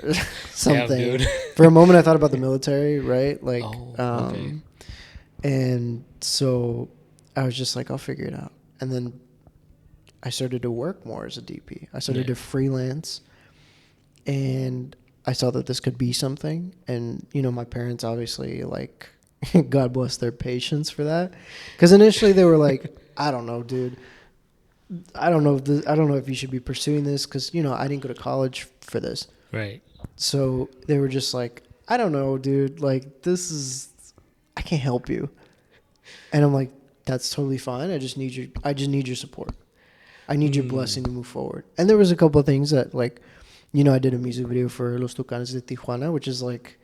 or something. Damn, dude. For a moment, I thought about the military, right? Like, okay. And so I was just like, I'll figure it out. And then I started to work more as a DP. I started to freelance, and I saw that this could be something. And, you know, my parents obviously, like, God bless their patience for that. Because initially they were like, I don't know, dude. I don't know if you should be pursuing this, because, you know, I didn't go to college for this. Right. So they were just like, I don't know, dude. Like, I can't help you. And I'm like, that's totally fine. I just need your support. I need your blessing to move forward. And there was a couple of things that, like, you know, I did a music video for Los Tucanes de Tijuana, which is like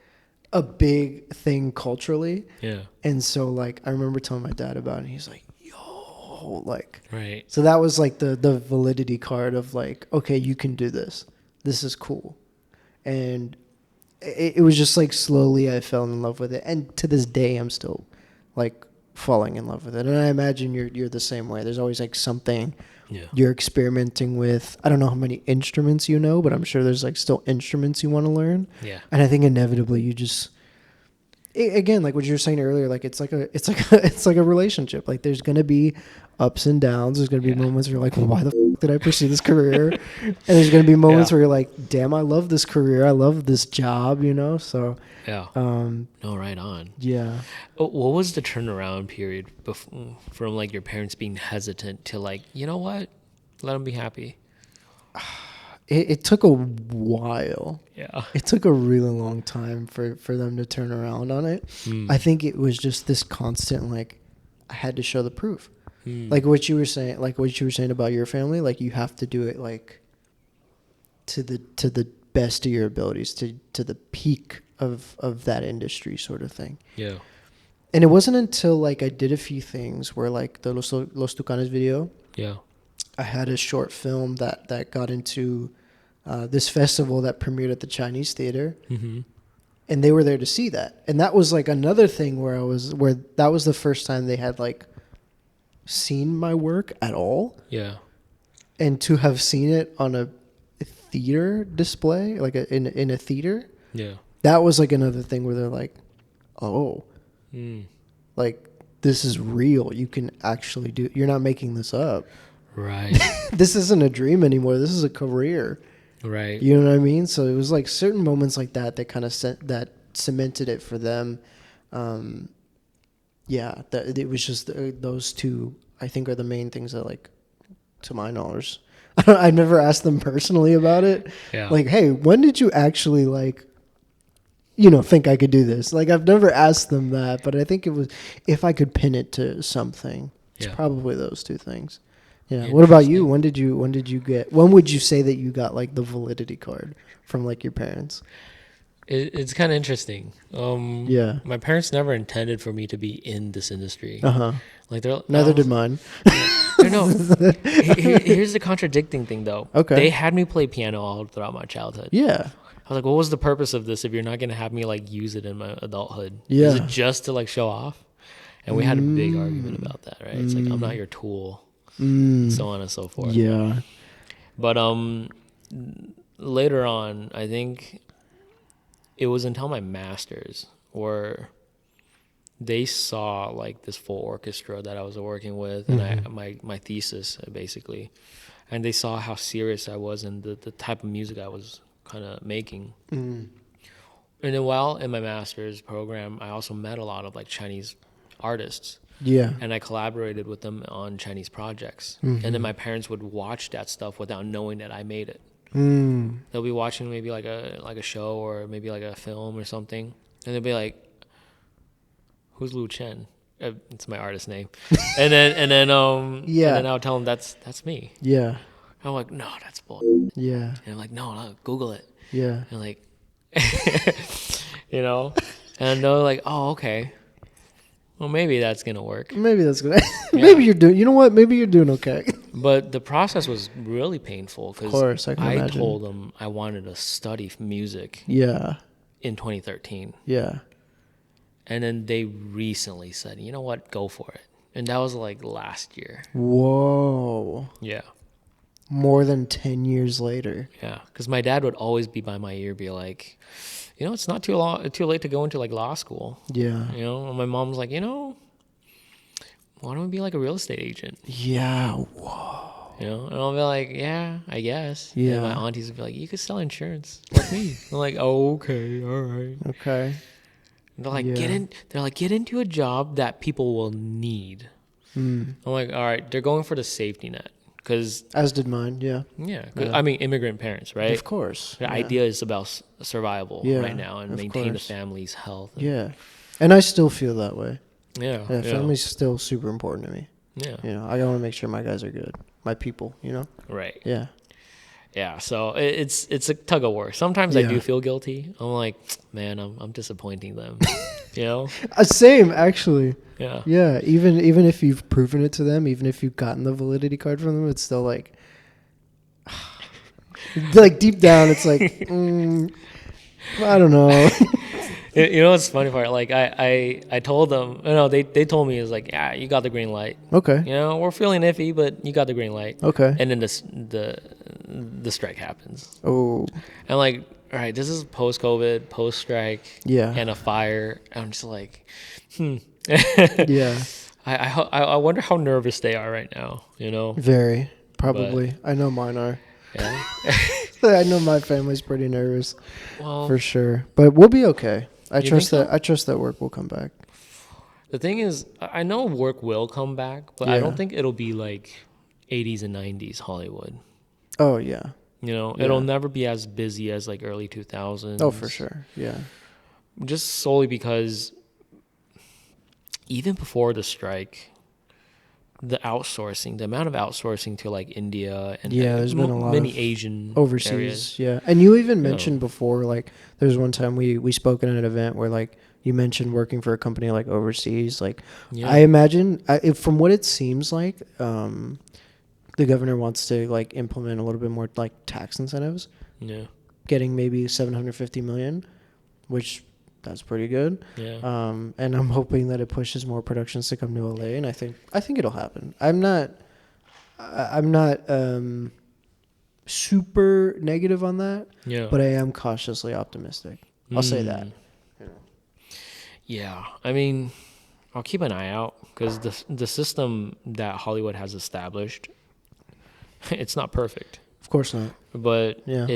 a big thing culturally. Yeah. And so, like, I remember telling my dad about it, and he's like, yo, like, Right. so that was like the validity card of like, okay, you can do this. this is cool. And it was just like slowly I fell in love with it. And to this day, I'm still like falling in love with it. And I imagine you're the same way. There's always like something you're experimenting with. I don't know how many instruments you know, but I'm sure there's like still instruments you want to learn. Yeah. And I think inevitably you just, again, like what you were saying earlier, like it's like a relationship. Like there's gonna be ups and downs. There's gonna be moments where you're like, well, why the did I pursue this career? And there's gonna be moments where you're like, damn, I love this career. I love this job. You know, so yeah. No, right on. Yeah. What was the turnaround period from like your parents being hesitant to like, you know what, let them be happy? It took a while. Yeah. It took a really long time for them to turn around on it. I think it was just this constant, like, I had to show the proof. Like what you were saying about your family, like you have to do it like to the best of your abilities, to the peak of that industry sort of thing. Yeah. And it wasn't until like I did a few things where like the Los Tucanes video. Yeah. I had a short film that got into this festival that premiered at the Chinese Theater, and they were there to see that. And that was like another thing where that was the first time they had like seen my work at all. Yeah. And to have seen it on a theater display, like in a theater, yeah, that was like another thing where they're like, oh, like this is real. You can actually do. You're not making this up. Right. This isn't a dream anymore. This is a career. Right. You know what I mean? So it was like certain moments like that kind of that cemented it for them. Yeah, that it was just those two, I think, are the main things that, like, to my knowledge, I've never asked them personally about it. Yeah. Like, hey, when did you actually like, think I could do this? Like, I've never asked them that, but I think it was, if I could pin it to something, it's probably those two things. Yeah. What about you? When would you say that you got like the validity card from like your parents? It's kind of interesting. Yeah. My parents never intended for me to be in this industry. Like neither did mine. No. Here's the contradicting thing though. Okay. They had me play piano all throughout my childhood. Yeah. I was like, what was the purpose of this if you're not going to have me like use it in my adulthood? Yeah. Is it just to like show off? And we had a big argument about that, right? It's like, I'm not your tool. So on and so forth. Yeah. But later on, I think it was until my master's where they saw like this full orchestra that I was working with, and my thesis basically, and they saw how serious I was and the type of music I was kind of making. And then while in my master's program, I also met a lot of like Chinese artists. Yeah. And I collaborated with them on Chinese projects. And then my parents would watch that stuff without knowing that I made it. They'll be watching maybe like a show or maybe like a film or something. And they'll be like, who's Lu Cheng? It's my artist name. and then I'll tell them that's me. Yeah. And I'm like, no, that's bull. Yeah. And I'm like, no, Google it. Yeah. And like, and they're like, oh, okay. Well, maybe that's going to work. Maybe that's good. Maybe you're doing, you know what? Maybe you're doing okay. But the process was really painful because I imagine. told them I wanted to study music. Yeah. In 2013. Yeah. And then they recently said, you know what? Go for it. And that was like last year. Whoa. Yeah. More than 10 years later. Yeah. Because my dad would always be by my ear, be like, it's not too late to go into like law school. Yeah. And my mom's like, why don't we be like a real estate agent? Yeah. Whoa. And I'll be like, yeah, I guess. Yeah. And my aunties would be like, you could sell insurance like me. I'm like, oh, okay, all right. Okay. And they're like, get into a job that people will need. I'm like, all right, they're going for the safety net. As did mine, yeah. Yeah. I mean, immigrant parents, right? Of course. The idea is about survival right now and maintain the family's health. Yeah. And I still feel that way. Yeah. Family's still super important to me. Yeah. I want to make sure my guys are good. My people, Right. Yeah. Yeah. So it's a tug of war. Sometimes I do feel guilty. I'm like, man, I'm disappointing them. Same, actually. Yeah. Yeah. Even if you've proven it to them, even if you've gotten the validity card from them, it's still like, Like deep down, it's like, I don't know. You know what's funny part? Like I told them, they told me, it's like, yeah, you got the green light. Okay. You know, we're feeling iffy, but you got the green light. Okay. And then the strike happens. Oh. And like, all right, this is post COVID, post strike, Yeah. and a fire. I'm just like, Yeah. I wonder how nervous they are right now. You know, Very. but Probably. I know mine are. yeah. I know my family's pretty nervous Well, for sure, but we'll be okay. you think so? I trust that work will come back. The thing is, I know work will come back, but I Yeah. don't think it'll be like 80s and 90s Hollywood. Oh yeah. You know, Yeah. it'll never be as busy as like early 2000s. Oh, for sure. Yeah. Just solely because even before the strike, the amount of outsourcing to like India and Yeah, there's been a lot many of Asian overseas. areas. Yeah, and you even You know. mentioned before, like there was one time we spoke at an event where like you mentioned working for a company like overseas. Like Yeah. I imagine, from what it seems like, the governor wants to like implement a little bit more like tax incentives, Yeah. getting maybe 750 million, which that's pretty good. Yeah. And I'm hoping that it pushes more productions to come to LA, and I think it'll happen. I'm not super negative on that, Yeah. but I am cautiously optimistic. I'll say that. Yeah. I mean, I'll keep an eye out because the system that Hollywood has established, it's not perfect, Of course not. but Yeah.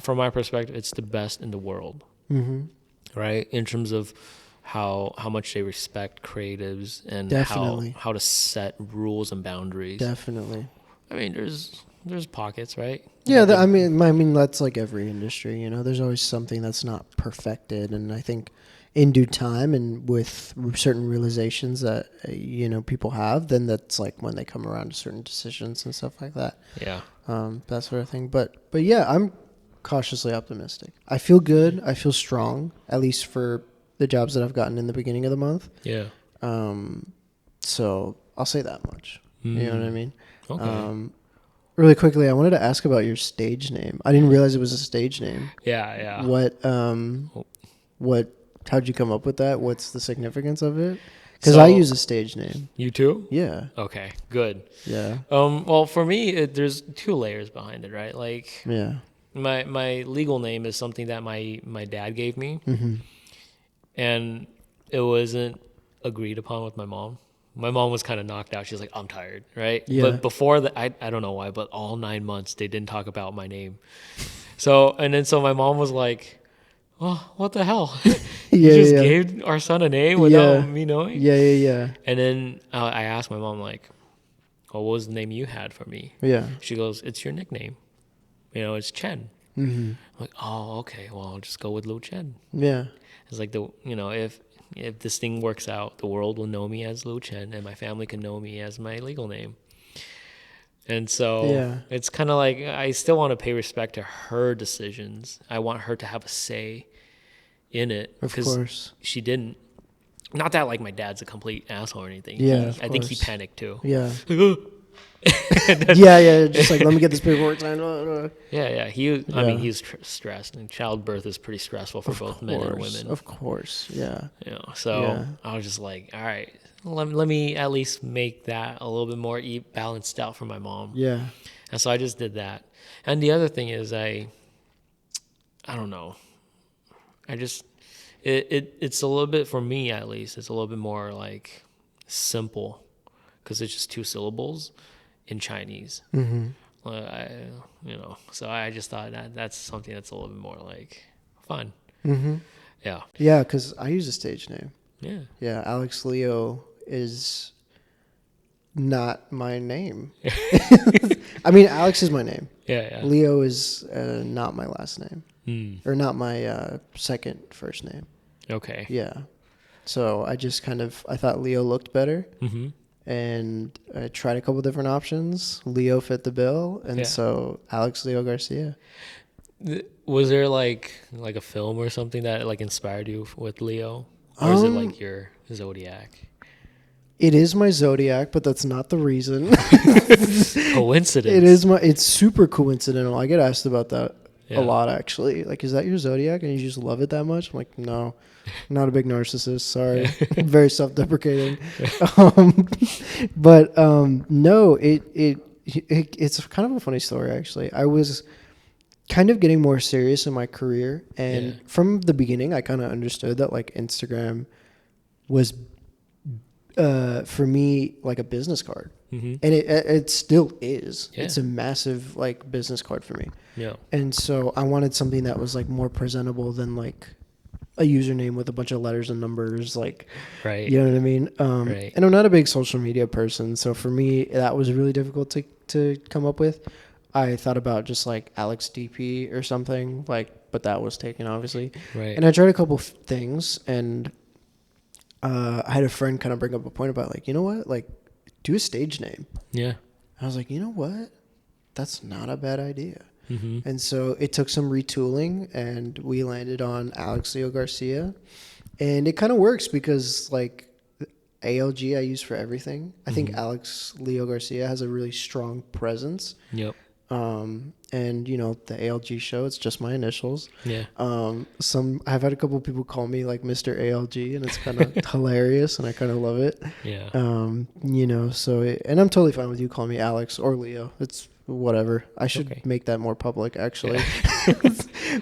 from my perspective, it's the best in the world, right? In terms of how much they respect creatives and Definitely. how to set rules and boundaries. Definitely. I mean, there's pockets, right? Yeah, That I mean that's like every industry, you know. There's always something that's not perfected, and I think in due time and with certain realizations that people have, then that's like when they come around to certain decisions and stuff like that. Yeah. That sort of thing. But yeah, I'm cautiously optimistic. I feel good. I feel strong, at least for the jobs that I've gotten in the beginning of the month. Yeah. So I'll say that much. You know what I mean? Okay. Really quickly, I wanted to ask about your stage name. I didn't realize it was a stage name. Yeah. Yeah. What, how'd you come up with that? What's the significance of it? Because So, I use a stage name. You too? Yeah. Okay. Good. Yeah. Well, for me, there's two layers behind it, right? Like Yeah. my legal name is something that my dad gave me, Mm-hmm. and it wasn't agreed upon with my mom. My mom was kind of knocked out. She's like, I'm tired, right? Yeah. But before that, I don't know why, but all 9 months they didn't talk about my name. So my mom was like, "Oh, what the hell? You Yeah. just Yeah. gave our son a name without Yeah. me knowing?" Yeah. Yeah. And then I asked my mom, like, "Well, what was the name you had for me?" Yeah. She goes, "It's your nickname. It's Chen." Mm-hmm. I'm like, "Oh, okay. Well, I'll just go with Lu Chen." Yeah. It's like if this thing works out, the world will know me as Lu Chen, and my family can know me as my legal name. And so Yeah. it's kind of like I still want to pay respect to her decisions. I want her to have a say in it Of because course. she didn't. Not that like my dad's a complete asshole or anything. Yeah. I think he panicked too. Yeah. Yeah. Just like, let me get this paperwork signed. Yeah. I Yeah. mean, he's stressed, and childbirth is pretty stressful for both men and women. Of course. Yeah. So Yeah. I was just like, all right, let me at least make that a little bit more balanced out for my mom. Yeah. And so I just did that. And the other thing is I don't know. I just it's a little bit, for me at least, it's a little bit more like simple because it's just two syllables in Chinese. Mm-hmm. So I just thought that's something that's a little bit more like fun. Mm-hmm. Yeah. Yeah, because I use a stage name. Yeah. Yeah, Alex Leo is not my name. I mean, Alex is my name. Yeah. Leo is not my last name. Or not my second first name. Okay. Yeah. So I just I thought Leo looked better. Mm-hmm. And I tried a couple different options. Leo fit the bill. And so Alex Leo Garcia. Was there like a film or something that like inspired you with Leo? Or is it like your zodiac? It is my zodiac, but that's not the reason. Coincidence. It's super coincidental. I get asked about that a Yeah. lot, actually. Like, is that your zodiac and you just love it that much? I'm like, no, I'm not a big narcissist. Sorry. Very self-deprecating. Um, but no, it's kind of a funny story, actually. I was kind of getting more serious in my career, Yeah. and from the beginning I kind of understood that like Instagram was for me like a business card, Mm-hmm. and it still is. Yeah. It's a massive like business card for me, Yeah. and so I wanted something that was like more presentable than like a username with a bunch of letters and numbers, like, Right. you know what I mean. Right. And I'm not a big social media person, so for me that was really difficult to come up with. I thought about just like Alex DP or something, like, but that was taken obviously. Right. And I tried a couple things, and I had a friend kind of bring up a point about like, you know what, like, do a stage name. Yeah. I was like, you know what, that's not a bad idea. Mm-hmm. And so it took some retooling, and we landed on Alex Leo Garcia, and it kind of works because like ALG I use for everything. I think Mm-hmm. Alex Leo Garcia has a really strong presence. Yep. And you know, the ALG show, it's just my initials. Yeah. I've had a couple of people call me like Mr. ALG, and it's kind of hilarious, and I kind of love it. Yeah. You know, and I'm totally fine with you calling me Alex or Leo. It's whatever. I should Okay. make that more public, actually, Yeah.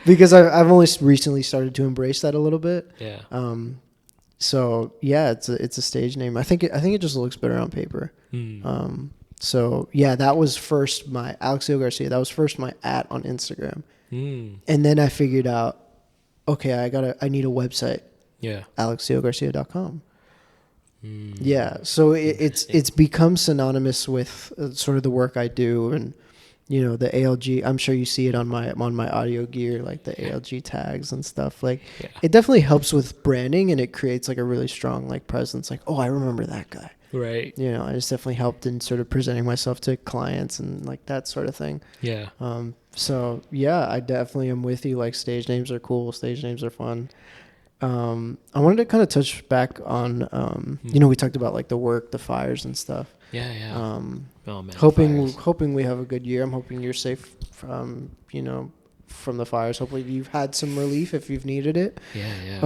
because I've only recently started to embrace that a little bit. Yeah. So yeah, it's a stage name. I think it just looks better on paper. Mm. So yeah, that was first my Alex Leo Garcia. That was first my @ on Instagram, Mm. and then I figured out, okay, I need a website, Yeah. alexleogarcia.com. Mm. Yeah, so Interesting. it's become synonymous with sort of the work I do, and you know, the ALG. I'm sure you see it on my audio gear, like the ALG tags and stuff. Like, Yeah. it definitely helps with branding, and it creates like a really strong like presence. Like, oh, I remember that guy. Right. You know, it's definitely helped in sort of presenting myself to clients and like that sort of thing. Yeah. So yeah, I definitely am with you. Like, stage names are cool. Stage names are fun. I wanted to kind of touch back on, you know, we talked about like the work, the fires and stuff. Yeah. Yeah. Oh man. Hoping Fires. we have a good year. I'm hoping you're safe from, you know, from the fires. Hopefully you've had some relief if you've needed it. Yeah. Yeah.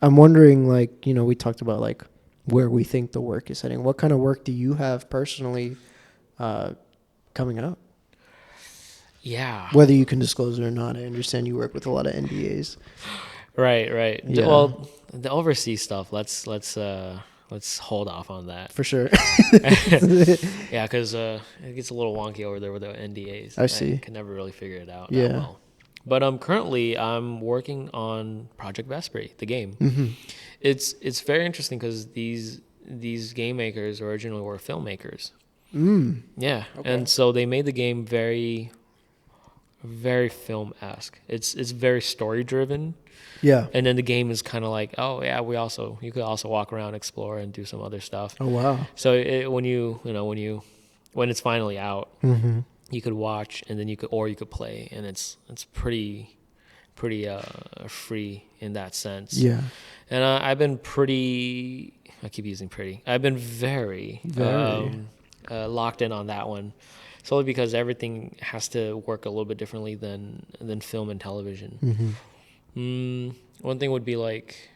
I'm wondering, like, you know, we talked about like where we think the work is heading. What kind of work do you have personally coming up? Yeah. Whether you can disclose it or not, I understand you work with a lot of NDAs. Right. Right. Yeah. Well, the overseas stuff. Let's hold off on that. For sure. Yeah, because it gets a little wonky over there with the NDAs. I see. I can never really figure it out Yeah. that well. But currently I'm working on Project Vespery, the game. Mm-hmm. It's very interesting because these game makers originally were filmmakers. Yeah, Okay. and so they made the game very, very film-esque. It's very story-driven, Yeah. and then the game is kind of like, oh yeah, you could also walk around, explore, and do some other stuff. Oh, wow. So when it's finally out, Mm-hmm. you could watch, and then you could play, and it's pretty free in that sense. Yeah. And I've been pretty. I keep using pretty. I've been very locked in on that one, solely because everything has to work a little bit differently than film and television. Mm-hmm. One thing would be like,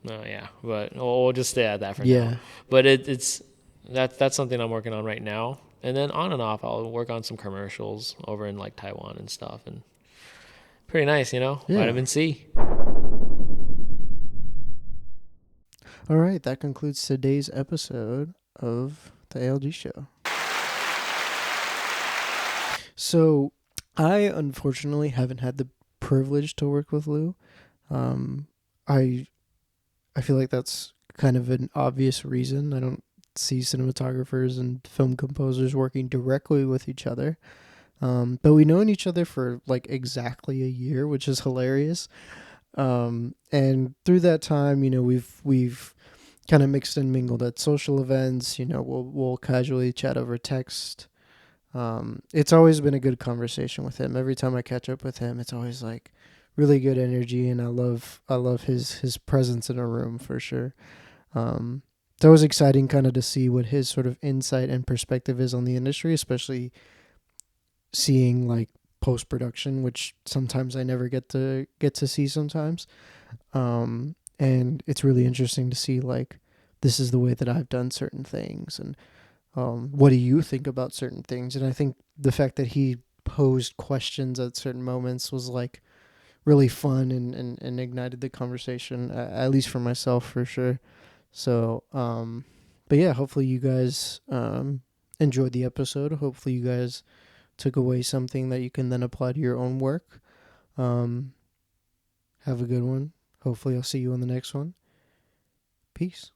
yeah, but we'll just stay at that for Yeah. now. But that's something I'm working on right now, and then on and off, I'll work on some commercials over in like Taiwan and stuff, and pretty nice, you know. Yeah. Vitamin C. All right. That concludes today's episode of the ALG Show. So, I unfortunately haven't had the privilege to work with Lou. I feel like that's kind of an obvious reason. I don't see cinematographers and film composers working directly with each other. But we've known each other for like exactly a year, which is hilarious. And through that time, you know, we've kind of mixed and mingled at social events. You know, we'll casually chat over text. It's always been a good conversation with him. Every time I catch up with him, it's always like really good energy, and I love his presence in a room for sure. So it was exciting kind of to see what his sort of insight and perspective is on the industry, especially seeing like post production, which sometimes I never get to see sometimes. And it's really interesting to see like this is the way that I've done certain things, and what do you think about certain things? And I think the fact that he posed questions at certain moments was like really fun, and ignited the conversation, at least for myself for sure. So, but yeah, hopefully you guys enjoyed the episode. Hopefully you guys took away something that you can then apply to your own work. Um, have a good one. Hopefully I'll see you on the next one. Peace.